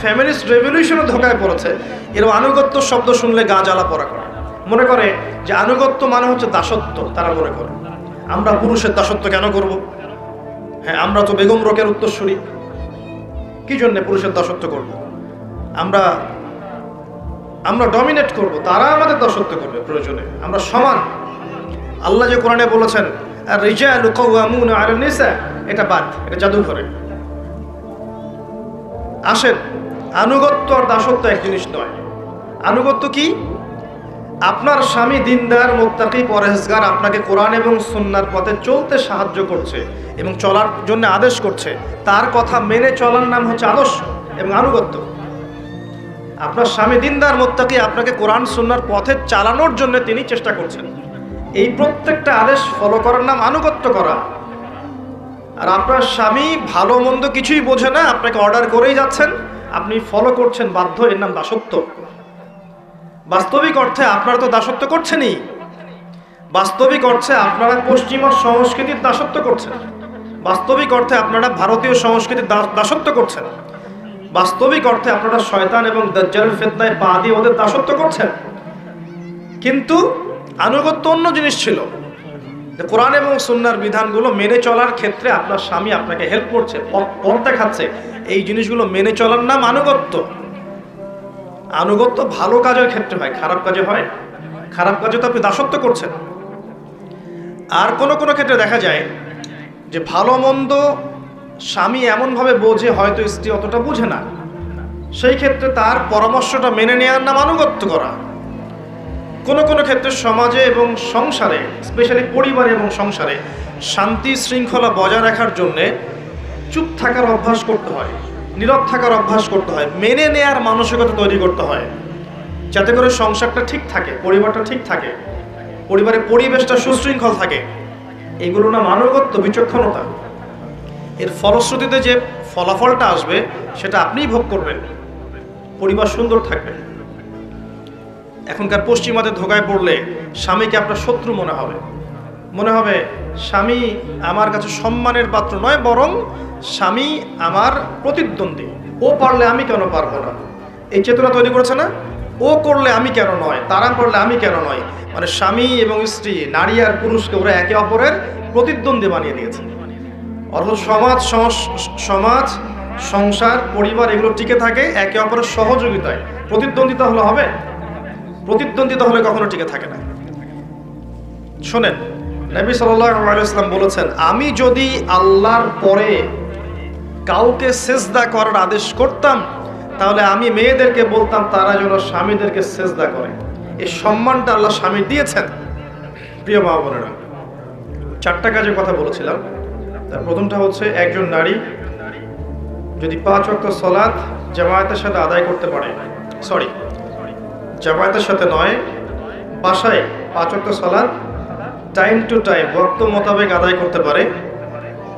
ফ্যামিলিস্ট রেভলিউশনের ধোকায় পড়েছে, এরও আনুগত্য শব্দ শুনলে গা জ্বালা পড়া করে, মনে করে যে আনুগত্য মানে হচ্ছে দাসত্ব। তারা মনে করে আমরা পুরুষের দাসত্ব কেন করব? হ্যাঁ, আমরা তো বেগম রোকেয়ার উত্তরসূরি, কি জন্য পুরুষের দাসত্ব করব? আমরা ডমিনেট করব, তারা আমাদের দাসত্ব করবে প্রয়োজনে, আমরা সমান। আল্লাহ যে কোরআনে বলেছেন আর-রিজালু কাওয়ামুনা আলান নিসা, এটা বাদ, এটা জাদুঘরে। আসেন, আনুগত্য আর দাসত্ব এক জিনিস নয়। আনুগত্য কি? আপনার স্বামী দিনদার, মুত্তাকি, পরহেজগার, আপনাকে কোরআন এবং সুন্নাহর পথে চলতে সাহায্য করছে এবং চলার জন্য আদেশ করছে, তার কথা মেনে চলার নাম হচ্ছে আদর্শ এবং আনুগত্য। আপনার স্বামী দিনদার, মুত্তাকি, আপনাকে কোরআন সুন্নাহর পথে চালানোর জন্য তিনি চেষ্টা করছেন, এই প্রত্যেকটা আদেশ ফলো করার নাম আনুগত্য করা। আর আপনার স্বামী ভালো মন্দ কিছুই বোঝে না, আপনাকে অর্ডার করেই যাচ্ছেন, আপনি ফলো করছেন বাধ্য, এর নাম দাসত্ব। বাস্তবিক অর্থে আপনারা তো দাসত্ব করছেনই, বাস্তবিক অর্থে আপনারা পশ্চিমা সংস্কৃতির দাসত্ব করছেন, বাস্তবিক অর্থে আপনারা ভারতীয় সংস্কৃতির দাসত্ব করছেন, বাস্তবিক অর্থে আপনারা শয়তান এবং দাজ্জালের ফিতনায় পা দিয়ে ওদের দাসত্ব করছেন। কিন্তু আনুগত্য অন্য জিনিস ছিল। কোরআন এবং সুন্নাহর বিধানগুলো মেনে চলার ক্ষেত্রে আপনার স্বামী আপনাকে হেল্প করছে, পথ দেখাচ্ছে, এই জিনিসগুলো মেনে চলার নাম আনুগত্য। আনুগত্য ভালো কাজের ক্ষেত্রে হয়, খারাপ কাজে হয়? খারাপ কাজে তো আপনি দাসত্ব করছেন। আর কোনো কোনো ক্ষেত্রে দেখা যায় যে ভালো মন্দ স্বামী এমনভাবে বোঝে হয়তো স্ত্রী অতটা বুঝে না, সেই ক্ষেত্রে তার পরামর্শটা মেনে নেওয়ার নাম আনুগত্য করা। কোনো কোনো ক্ষেত্রে সমাজে এবং সংসারে, স্পেশালি পরিবারে এবং সংসারে শান্তি শৃঙ্খলা বজায় রাখার জন্যে চুপ থাকার অভ্যাস করতে হয়, নীরব থাকার অভ্যাস করতে হয়, মেনে নেয়ার মানসিকতা তৈরি করতে হয়, যাতে করে সংসারটা ঠিক থাকে, পরিবারটা ঠিক থাকে, পরিবারের পরিবেশটা সুশৃঙ্খল থাকে। এগুলো না আনুগত্য, বিচক্ষণতা। এর ফলশ্রুতিতে যে ফলাফলটা আসবে সেটা আপনিই ভোগ করবেন, পরিবার সুন্দর থাকবে। এখনকার পশ্চিমাদের ধোকায় পড়লে স্বামীকে আপনার শত্রু মনে হবে স্বামী আমার কাছে সম্মানের পাত্র নয়, বরং স্বামী আমার প্রতিদ্বন্দ্বী। ও পারলে আমি কেন পারবো না, এই চেতনা তৈরি করেছে না? ও করলে আমি কেন নয়, তারা করলে আমি কেন নয়। মানে স্বামী এবং স্ত্রী, নারী আর পুরুষকে ওরা একে অপরের প্রতিদ্বন্দ্বী বানিয়ে দিয়েছে। অর্থাৎ সমাজ, সংসার, পরিবার এগুলো টিকে থাকে একে অপরের সহযোগিতায়। প্রতিদ্বন্দ্বিতা হলে হবে? প্রতিদ্বন্দ্বিতা হলে কখনো টিকে থাকে না। শোনেন, নবী সাল্লাল্লাহু আলাইহি ওয়াসাল্লাম বলেছেন, আমি যদি আল্লাহর পরে কাউকে সেজদা করার আদেশ করতাম, তাহলে আমি মেয়েদেরকে বলতাম তারা যেন স্বামীদেরকে সেজদা করে। এই সম্মানটা আল্লাহ স্বামী দিয়েছেন। প্রিয় মা বোনেরা, 4টা কাজের কথা বলেছিলাম। তার প্রথমটা হচ্ছে, একজন নারী যদি 5 ওয়াক্ত সালাত জামায়াতের সাথে আদায় করতে পারে, জামায়াতের সাথে নয়, বাসায় 5 ওয়াক্ত সালাত টাইম টু টাইম ওয়াক্ত মোতাবেক আদায় করতে পারে,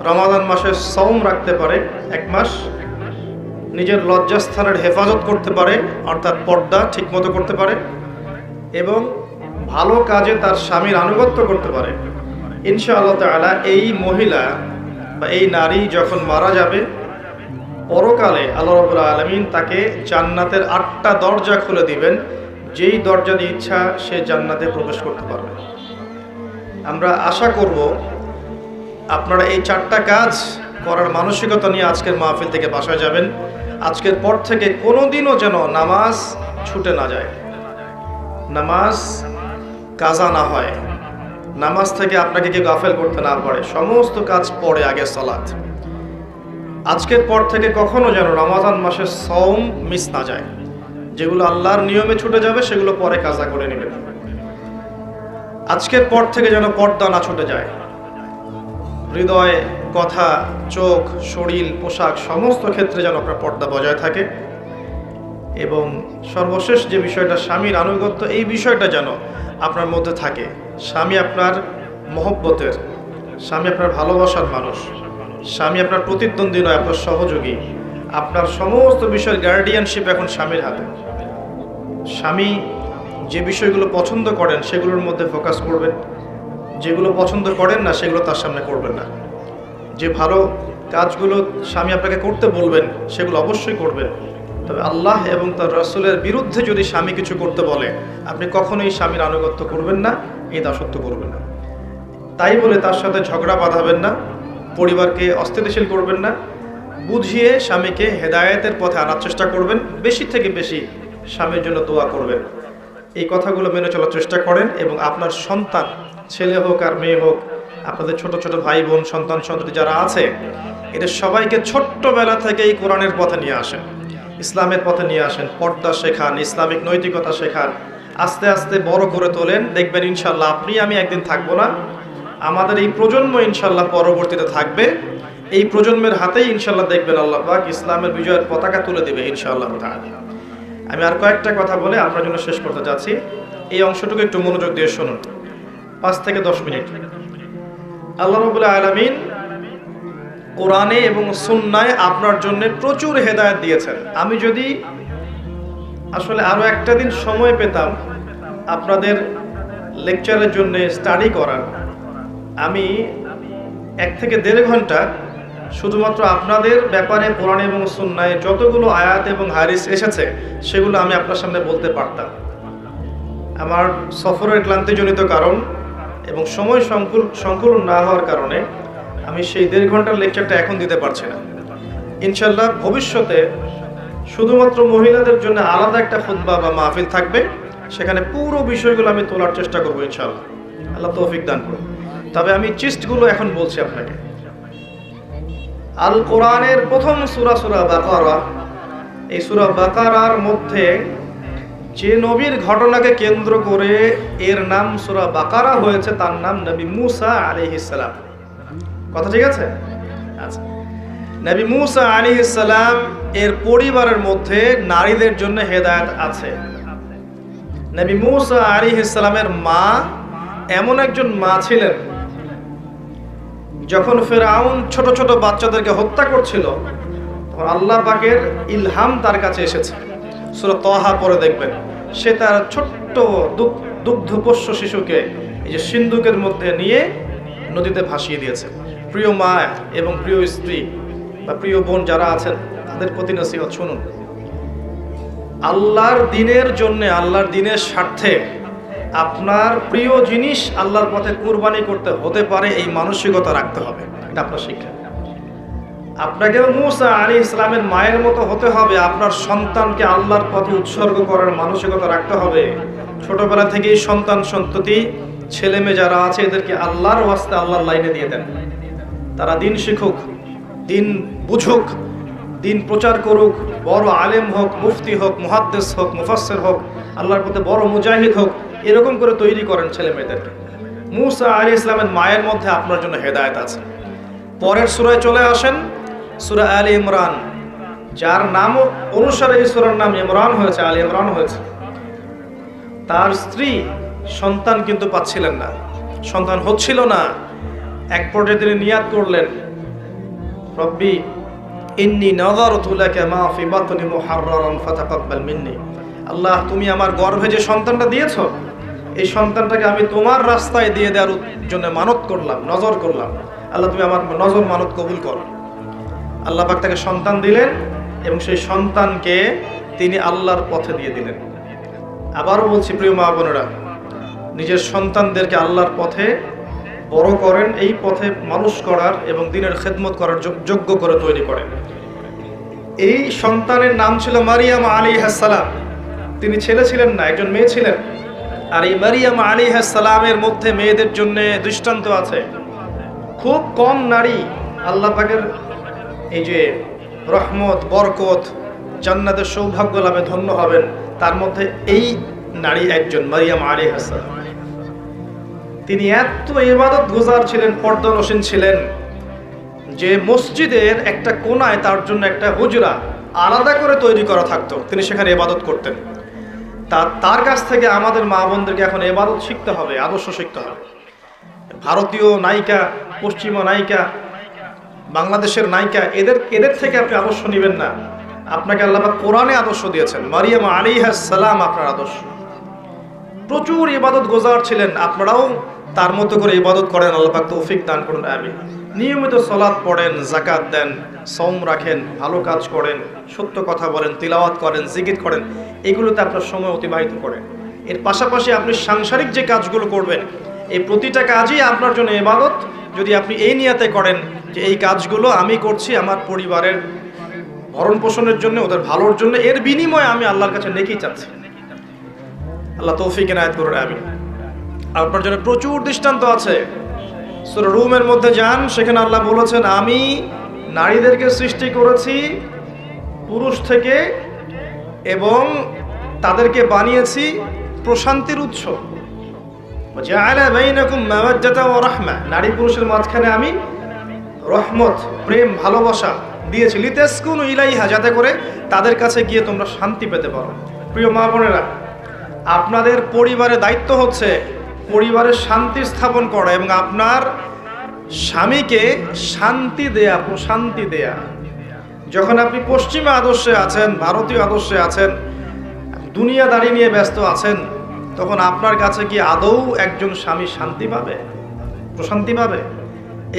রমাদান মাসে সওম রাখতে পারে 1 মাস, নিজের লজ্জাস্থানের হেফাজত করতে পারে, অর্থাৎ পর্দা ঠিকমতো করতে পারে, এবং ভালো কাজে তার স্বামীর আনুগত্য করতে পারে, ইনশাআল্লাহ তাআলা এই মহিলা বা এই নারী যখন মারা যাবে, পরকালে আল্লাহ রাব্বুল আলামিন তাকে জান্নাতের 8টা দরজা খুলে দিবেন। যেই দরজা দিয়ে ইচ্ছা সে জান্নাতে প্রবেশ করতে পারবে। আমরা আশা করব আপনারা এই 4টা কাজ করার মানসিকতা নিয়ে আজকের মাহফিল থেকে বাসায় যাবেন। আজকের পর থেকে কোনোদিনও যেন নামাজ ছুটে না যায়, নামাজ কাজা না হয়, নামাজ থেকে আপনাকে কেউ গাফেল করতে না পারে। সমস্ত কাজ পড়ে আগে সালাত। আজকের পর থেকে কখনো যেন রমাদান মাসের সওম মিস না যায়। যেগুলো আল্লাহর নিয়মে ছুটে যাবে সেগুলো পরে কাজা করে নেবেন। আজকের পর থেকে যেন পর্দা না ছুটে যায়। হৃদয়, কথা, চোখ, শরীর, পোশাক সমস্ত ক্ষেত্রে যেন আপনার পর্দা বজায় থাকে। এবং সর্বশেষ যে বিষয়টা, স্বামীর আনুগত্য, এই বিষয়টা যেন আপনার মধ্যে থাকে। স্বামী আপনার মহব্বতের, স্বামী আপনার ভালোবাসার মানুষ, স্বামী আপনার প্রতিদ্বন্দ্বী নয়, আপনার সহযোগী। আপনার সমস্ত বিষয়ের গার্ডিয়ানশিপ এখন স্বামীর হাতে। স্বামী যে বিষয়গুলো পছন্দ করেন সেগুলোর মধ্যে ফোকাস করবেন, যেগুলো পছন্দ করেন না সেগুলো তার সামনে করবেন না। যে ভালো কাজগুলো স্বামী আপনাকে করতে বলবেন সেগুলো অবশ্যই করবেন। তবে আল্লাহ এবং তার রাসূলের বিরুদ্ধে যদি স্বামী কিছু করতে বলে, আপনি কখনোই স্বামীর আনুগত্য করবেন না, এই দাসত্ব করবেন না। তাই বলে তার সাথে ঝগড়া বাঁধাবেন না, পরিবারকে অস্থিতিশীল করবেন না। বুঝিয়ে স্বামীকে হেদায়েতের পথে আনার চেষ্টা করবেন। বেশি থেকে বেশি স্বামীর জন্য দোয়া করবেন। এই কথাগুলো মেনে চলার চেষ্টা করেন এবং আপনার সন্তান, ছেলে হোক আর মেয়ে হোক, আপনাদের ছোট ছোট ভাই বোন, সন্তান সন্ততি যারা আছে, এদের সবাইকে ছোট্টবেলা থেকে এই কোরআনের পথে নিয়ে আসেন, ইসলামের পথে নিয়ে আসেন। পর্দা শেখান, ইসলামিক নৈতিকতা শেখান, আস্তে আস্তে বড় করে তোলেন। দেখবেন ইনশাল্লাহ আপনি আমি একদিন থাকবো না, আমাদের এই প্রজন্ম ইনশাল্লাহ পরবর্তীতে থাকবে। এই প্রজন্মের হাতেই ইনশাল্লাহ দেখবেন আল্লাহ পাক ইসলামের বিজয়ের পতাকা তুলে দেবে ইনশাআল্লাহ তাআলা। আমি আর কয়েকটা কথা বলে আপনার জন্য শেষ করতে যাচ্ছি। এই অংশটুকু একটু মনোযোগ দিয়ে শুনুন, 5 থেকে 10 মিনিট। আল্লাহ রাব্বুল আলামিন কোরআনে এবং সুন্নায় আপনার জন্য প্রচুর হেদায়েত দিয়েছেন। আমি যদি আসলে আরো একটা দিন সময় পেতাম আপনাদের লেকচারের জন্য স্টাডি করার, আমি 1 থেকে 1.5 ঘন্টা শুধুমাত্র আপনাদের ব্যাপারে কোরআন এবং সুন্নায় যতগুলো আয়াত এবং হাদিস এসেছে সেগুলো আমি আপনার সামনে বলতে পারতাম। আমার সফরের ক্লান্তিজনিত কারণ এবং সময় সংকুলন না হওয়ার কারণে আমি সেই 1.5 ঘন্টার লেকচারটা এখন দিতে পারছি না। ইনশাল্লাহ ভবিষ্যতে শুধুমাত্র মহিলাদের জন্য আলাদা একটা খুতবা বা মাহফিল থাকবে, সেখানে পুরো বিষয়গুলো আমি তোলার চেষ্টা করবো ইনশাআল্লাহ, আল্লাহ তৌফিক দান করুন। তবে আমি চিস্টগুলো এখন বলছি আপনাকে। আল কোরআনের প্রথম সূরা সূরা বাকারা। এই সূরা বাকারার মধ্যে যে নবীর ঘটনাকে কেন্দ্র করে এর নাম সূরা বাকারা হয়েছে, তার নাম নবী মুসা আলাইহিস সালাম। কথা ঠিক আছে? আচ্ছা, নবী মুসা আলাইহিস সালাম এর পরিবারের মধ্যে নারীদের জন্য হেদায়েত আছে। নবী মুসা আলাইহিস সালামের মা এমন একজন মা ছিলেন, যখন ফেরাউন ছোট ছোট বাচ্চাদেরকে হত্যা করছিল, তখন আল্লাহ পাকের ইলহাম তার কাছে এসেছে। সূরা তাহা পড়ে দেখবেন, সে তার ছোট্ট দুগ্ধপোষ্য শিশুকে এই যে সিন্ধুকের মধ্যে নিয়ে নদীতে ভাসিয়ে দিয়েছে। প্রিয় মা এবং প্রিয় স্ত্রী বা প্রিয় বোন যারা আছেন, তাদের প্রতি নসিহত শুনুন। আল্লাহর দ্বীনের জন্য, আল্লাহর দ্বীনের স্বার্থে আপনার প্রিয় জিনিস আল্লাহর পথে কুরবানি করতে হতে পারে, এই মানসিকতা রাখতে হবে। এটা আপনার শিক্ষা। আপনাকে মুসা আলাইহিস সালামের মায়ের মতো হতে হবে, আপনার সন্তানকে আল্লাহর পথে উৎসর্গ করার মানসিকতা রাখতে হবে। ছোটবেলা থেকেই সন্তান সন্ততি ছেলে মেয়ে যারা আছে, এদেরকে আল্লাহর ওয়াস্তে আল্লাহর লাইনে দিয়ে দেন। তারা দিন শিখুক, দিন বুঝুক, দিন প্রচার করুক, বড় আলেম হোক, মুফতি হোক, মুহাদ্দিস হোক, মুফাসসির হোক, আল্লাহর পথে বড় মুজাহিদ হোক, এরকম করে তৈরি করেন ছেলে মেয়েদেরকে। মুসা আলাইহিস সালামের মায়ের মধ্যে আপনার জন্য হেদায়েত আছে। পরের সূরায় চলে আসেন, সূরা আলে ইমরান, যার নাম অনুসারে এই সূরার নাম ইমরান হয়েছে, আলে ইমরান হয়েছে। তার স্ত্রী সন্তান কিন্তু পাচ্ছিলেন না, সন্তান হচ্ছিল না। এক পর্যায়ে তিনি নিয়াত করলেন, রব্বি ইন্নী নাযারতু লাকা মা ফি বাতনি মুহাররারান ফাতাকাব্বাল মিন্নি। আল্লাহ, তুমি আমার গর্ভে যে সন্তানটা দিয়েছো, এই সন্তানটাকে আমি তোমার রাস্তায় দিয়ে দেওয়ার জন্য মানত করলাম, নজর করলাম। আল্লাহ, তুমি আমার নজর মানত কবুল করো। আল্লাহ পাক তাকে সন্তান দিলেন এবং সেই সন্তানকে তিনি আল্লাহর পথে দিয়ে দিলেন। আবারও বলছি প্রিয় মা বোনেরা, নিজের সন্তানদেরকে আল্লাহর পথে বড় করেন, এই পথে মানুষ করার এবং দ্বীনের খেদমত করার যোগ্য করে তৈরি করেন। এই সন্তানের নাম ছিল মারিয়াম আলাইহিস সালাম। তিনি ছেলে ছিলেন না, একজন মেয়ে ছিলেন। আর এই মারিয়াম আলাইহিস সালামের মধ্যে মেয়েদের জন্য দৃষ্টান্ত আছে। খুব কম নারী আল্লাহ পাকের এই যে রহমত, বরকত, জান্নাতের সৌভাগ্য লাভে ধন্য হবেন, তার মধ্যে এই নারী একজন, মারিয়াম আলাইহিস সালাম। তিনি এত ইবাদত গুজার ছিলেন, পর্দানসীন ছিলেন, যে মসজিদের একটা কোনায় তার জন্য একটা হুজরা আলাদা করে তৈরি করা থাকতো, তিনি সেখানে ইবাদত করতেন। তার কাছ থেকে আমাদের মা বোনদেরকে এখন ইবাদত শিখতে হবে, আদর্শ শিখতে হবে। ভারতীয় নায়িকা, পশ্চিমা নায়িকা, বাংলাদেশের নায়িকা, এদের থেকে আপনি আদর্শ নেবেন না। আপনাকে আল্লাহ পাক কোরআনে আদর্শ দিয়েছেন। মারিয়াম আলাইহিস সালাম আপনার আদর্শ। প্রচুর ইবাদত গোজার ছিলেন, আপনারাও তার মতো করে ইবাদত করেন। আল্লাহ পাক তৌফিক দান করুন, আমিন। নিয়মিত সালাত পড়েন, যাকাত দেন, সওম রাখেন, ভালো কাজ করেন, সত্য কথা বলেন, তিলাওয়াত করেন, জিকির করেন, এগুলোতে আপনার সময় অতিবাহিত করেন। এর পাশাপাশি আপনি সাংসারিক যে কাজগুলো করবেন, এই প্রতিটা কাজই আপনার জন্য ইবাদত। যদি আপনি এই নিয়তে করেন যে এই কাজগুলো আমি করছি আমার পরিবারের ভরণ পোষণের জন্য, ওদের ভালোর জন্য, এর বিনিময়ে আমি আল্লাহর কাছে নেকি চাচ্ছি। আল্লাহ তৌফিক এনায়েত করুন, আমিন। আপনার জন্য প্রচুর দৃষ্টান্ত আছে। সূরা রুমের মধ্যে যান, সেখানে আল্লাহ বলেছেন, আমি নারীদেরকে সৃষ্টি করেছি পুরুষ থেকে এবং তাদেরকে বানিয়েছি প্রশান্তির উৎস। জাআলা বাইনাকুম মাওয়াজ্জাতা ওয়া রাহমা, নারী পুরুষের মাঝখানে আমি রহমত, প্রেম, ভালোবাসা দিয়েছি। লিতাসকুনু ইলাইহা, যাতে করে তাদের কাছে গিয়ে তোমরা শান্তি পেতে পারো। প্রিয় মা বোনেরা, আপনাদের পরিবারের দায়িত্ব হচ্ছে পরিবারের শান্তি স্থাপন করা এবং আপনার স্বামীকে শান্তি দেয়া, প্রশান্তি দেয়া। যখন আপনি পশ্চিমা আদর্শে আছেন, ভারতীয় আদর্শে আছেন, দুনিয়াদারি নিয়ে ব্যস্ত আছেন, তখন আপনার কাছে কি আদৌ একজন স্বামী শান্তি পাবে, প্রশান্তি পাবে?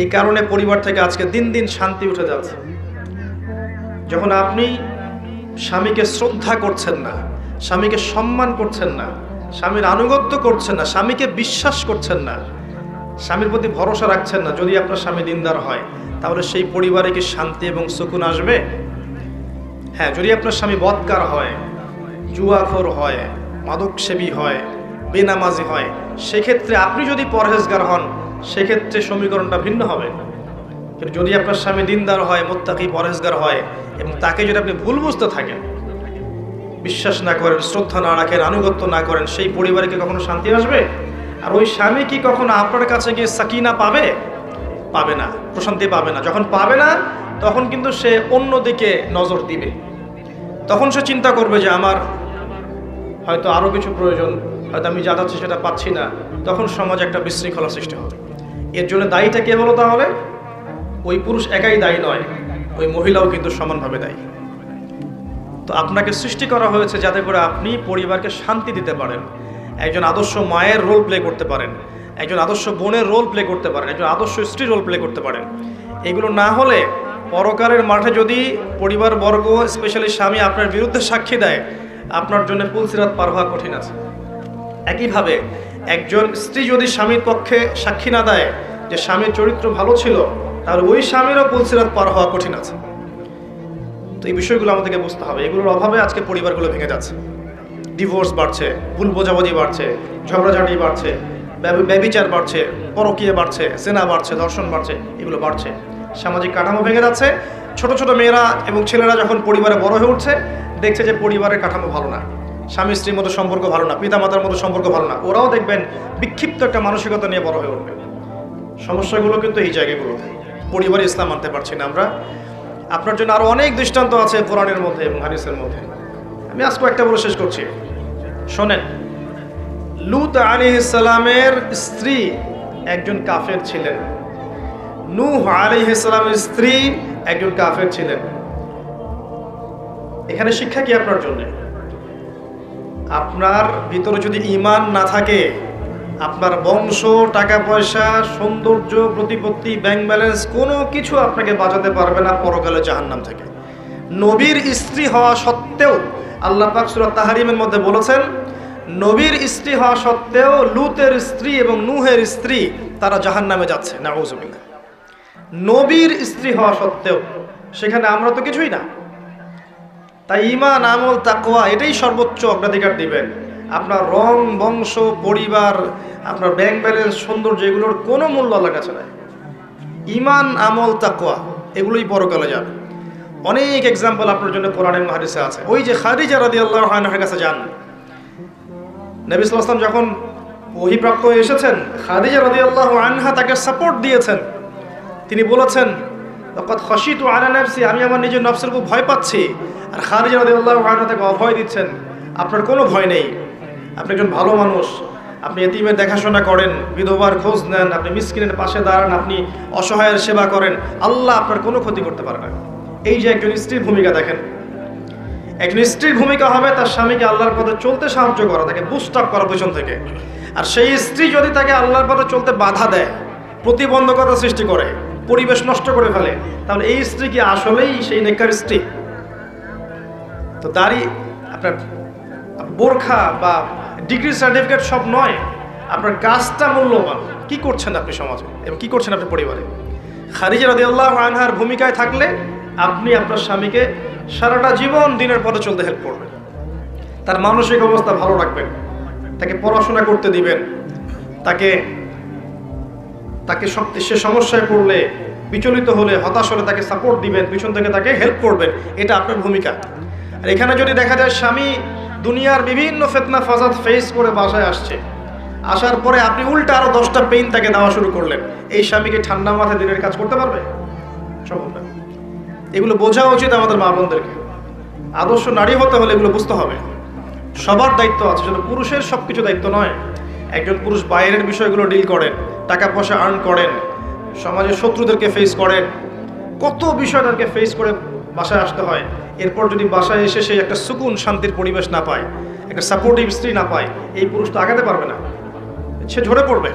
এই কারণে পরিবার থেকে আজকে দিন দিন শান্তি উঠে যাচ্ছে। যখন আপনি স্বামীকে শ্রদ্ধা করছেন না, স্বামীকে সম্মান করছেন না, স্বামীর আনুগত্য করছেন না, স্বামীকে বিশ্বাস করছেন না, স্বামীর প্রতি ভরসা রাখছেন না, যদি আপনার স্বামী দিনদার হয়, তাহলে সেই পরিবারে কি শান্তি এবং সুকুন আসবে? হ্যাঁ, যদি আপনার স্বামী বদকার হয়, জুয়াখোর হয়, মাদকসেবী হয়, বেনামাজি হয়, সেক্ষেত্রে আপনি যদি পরহেজগার হন সেক্ষেত্রে সমীকরণটা ভিন্ন হবে। কিন্তু যদি আপনার স্বামী দিনদার হয়, মুত্তাকি, পরহেজগার হয় এবং তাকে যদি আপনি ভুল বুঝতে থাকেন, বিশ্বাস না করেন, শ্রদ্ধা না রাখেন, আনুগত্য না করেন, সেই পরিবারে কি কখনো শান্তি আসবে? আর ওই স্বামী কি কখনো আপনার কাছে গিয়ে সাকিনা পাবে? পাবে না, প্রশান্তি পাবে না। যখন পাবে না তখন কিন্তু সে অন্যদিকে নজর দিবে। তখন সে চিন্তা করবে যে আমার হয়তো আরও কিছু প্রয়োজন, হয়তো আমি যা চাচ্ছি সেটা পাচ্ছি না। তখন সমাজে একটা বিশৃঙ্খলা সৃষ্টি হবে। এর জন্য দায়ীটা কে বলো তাহলে? ওই পুরুষ একাই দায়ী নয়, ওই মহিলাও কিন্তু সমানভাবে দায়ী। তো আপনাকে সৃষ্টি করা হয়েছে যাতে করে আপনি পরিবারকে শান্তি দিতে পারেন, একজন আদর্শ মায়ের রোল প্লে করতে পারেন, একজন আদর্শ বোনের রোল প্লে করতে পারেন, একজন আদর্শ স্ত্রী রোল প্লে করতে পারেন। এগুলো না হলে পরকালের মাঠে যদি পরিবারবর্গ, স্পেশালি স্বামী আপনার বিরুদ্ধে সাক্ষী দেয়, আপনার জন্য পুলসিরাত পার হওয়া কঠিন আছে। একইভাবে একজন স্ত্রী যদি স্বামীর পক্ষে সাক্ষী না দেয় যে স্বামীর চরিত্র ভালো ছিল, তাহলে ওই স্বামীরও পুলসিরাত পার হওয়া কঠিন আছে। তো এই বিষয়গুলো আমাদেরকে বুঝতে হবে। এগুলোর অভাবে আজকে পরিবারগুলো ভেঙে যাচ্ছে, ডিভোর্স বাড়ছে, ভুল বোঝাবুঝি বাড়ছে, ঝগড়াঝাটি বাড়ছে, ব্যভিচার বাড়ছে, পরকীয়া বাড়ছে, জেনা বাড়ছে, ধর্ষণ বাড়ছে, এগুলো বাড়ছে। সামাজিক কাঠামো ভেঙে যাচ্ছে। ছোট ছোট মেয়েরা এবং ছেলেরা যখন পরিবারে বড় হয়ে উঠছে, দেখছে যে পরিবারের কাঠামো ভালো না, স্বামী স্ত্রীর মতো সম্পর্ক ভালো না, পিতামাতার মতো সম্পর্ক ভালো না, ওরাও দেখবেন বিক্ষিপ্ত একটা মানসিকতা নিয়ে বড় হয়ে উঠবে। সমস্যাগুলো কিন্তু এই জায়গাগুলোতে। পরিবারে ইসলাম আনতে পারছি না আমরা। আপনার জন্য আরো অনেক দৃষ্টান্ত আছে কোরআনের মধ্যে এবং হাদিসের মধ্যে। আমি আজকে একটা বলে শেষ করছি, শোনেন। লূত আলাইহিস সালামের স্ত্রী একজন কাফের ছিলেন, নূহ আলাইহিস সালামের স্ত্রী একজন কাফের ছিলেন। এখানে শিক্ষা কি আপনার জন্য? আপনার ভিতরে যদি ঈমান না থাকে, আপনার বংশ, টাকা পয়সা, সৌন্দর্য, প্রতিপত্তি, ব্যাংক ব্যালেন্স কোনো কিছু আপনাকে বাঁচাতে পারবে না পরকালে জাহান্নাম থেকে। নবীর স্ত্রী হওয়া সত্ত্বেও আল্লাহ পাক সূরা তাহরিমের মধ্যে বলেছেন, নবীর স্ত্রী হওয়া সত্ত্বেও লূতের স্ত্রী এবং নূহের স্ত্রী তারা জাহান্নামে যাচ্ছে। নাউযুবিল্লাহ। নবীর স্ত্রী হওয়া সত্ত্বেও, সেখানে আমরা তো কিছুই না। তাই ঈমান, আমল, তাকওয়া এটাই সর্বোচ্চ অগ্রাধিকার দিবেন। আপনার রং, বংশ, পরিবার, আপনার ব্যাংক ব্যালেন্স, সৌন্দর্য, এগুলোর কোনো মূল্য আল্লাহর কাছে নাই। ঈমান, আমল, তাকওয়া এগুলোই পরকালে যাবে। অনেক এক্সাম্পল আপনার জন্য কোরআন এবং হাদিসে আছে। ওই যে খাদিজা রাদিয়াল্লাহু আনহার কাছে যান, নবী সাল্লাল্লাহু আলাইহি ওয়াসাল্লাম যখন ওহীপ্রাপ্ত হয়ে এসেছেন, খাদিজা রাদিয়াল্লাহু আনহা তাকে সাপোর্ট দিয়েছেন। তিনি বলেছেন, লাকাদ খাশিতু আলা নাফসি, আমি আমার নিজের নফসের খুব ভয় পাচ্ছি। আর খাদিজা রাদিয়াল্লাহু আনহা তাকে অভয় দিচ্ছেন, আপনার কোনো ভয় নেই, আপনি একজন ভালো মানুষ, আপনি এতিমের দেখাশোনা করেন, বিধবার খোঁজ নেন, আপনি মিসকিনের পাশে দাঁড়ান, আপনি অসহায়ের সেবা করেন, আল্লাহ আপনার কোনো ক্ষতি করতে পারে না। এই যে একজন স্ত্রীর ভূমিকা দেখেন, একজন স্ত্রীর ভূমিকা হবে তার স্বামীকে আল্লাহর পথে চলতে সাহায্য করা, তাকে বুস্ট আপ করা পেছন থেকে। আর সেই স্ত্রী যদি তাকে আল্লাহর পথে চলতে বাধা দেয়, প্রতিবন্ধকতা সৃষ্টি করে, পরিবেশ নষ্ট করে ফেলে, তাহলে এই স্ত্রী কি আসলেই সেই নেককার স্ত্রী? তো দাড়ি, আপনার বোরখা বা ডিগ্রি সার্টিফিকেট সব নয়, আপনার কাজটা মূল্যবান। কি করছেন আপনি সমাজে এবং কি করছেন আপনি পরিবারে? খাদিজা রাদিয়াল্লাহু আনহার ভূমিকায় থাকলে আপনি আপনার স্বামীকে সারাটা জীবন দিনের পথে চলতে হেল্প করবেন, তার মানসিক অবস্থা ভালো রাখবেন, তাকে পড়াশোনা করতে দিবেন, তাকে সে সমস্যায় পড়লে, বিচলিত হলে, হতাশ হলে তাকে সাপোর্ট দিবেন, পিছন থেকে তাকে হেল্প করবেন। এটা আপনার ভূমিকা। আর এখানে যদি দেখা যায় স্বামী দুনিয়ার বিভিন্ন ফিতনা ফাসাদ ফেস করে বাসায় আসছে, আসার পরে আপনি উল্টা আরো 10টা পেইন তাকে দেওয়া শুরু করলেন, এই স্বামীকে ঠান্ডা মাথায় দিনের কাজ করতে পারবে? সম্ভব না। এগুলো বোঝা উচিত আমাদের মা বোনদেরকে। আদর্শ নারী হতে হলে এগুলো বুঝতে হবে। সবার দায়িত্ব আছে, শুধু পুরুষের সবকিছু দায়িত্ব নয়। একজন পুরুষ বাইরের বিষয়গুলো ডিল করেন, টাকা পয়সা আর্ন করেন, সমাজের শত্রুদেরকে ফেস করেন, কত বিষয় তাদেরকে ফেস করে বাসায় আসতে হয়। এরপর যদি বাসায় এসে সে একটা সুকুন, শান্তির পরিবেশ না পায়, একটা সাপোর্টিভ স্ত্রী না পায়, এই পুরুষ তো আগাতে পারবে না, সে ঝরে পড়বে।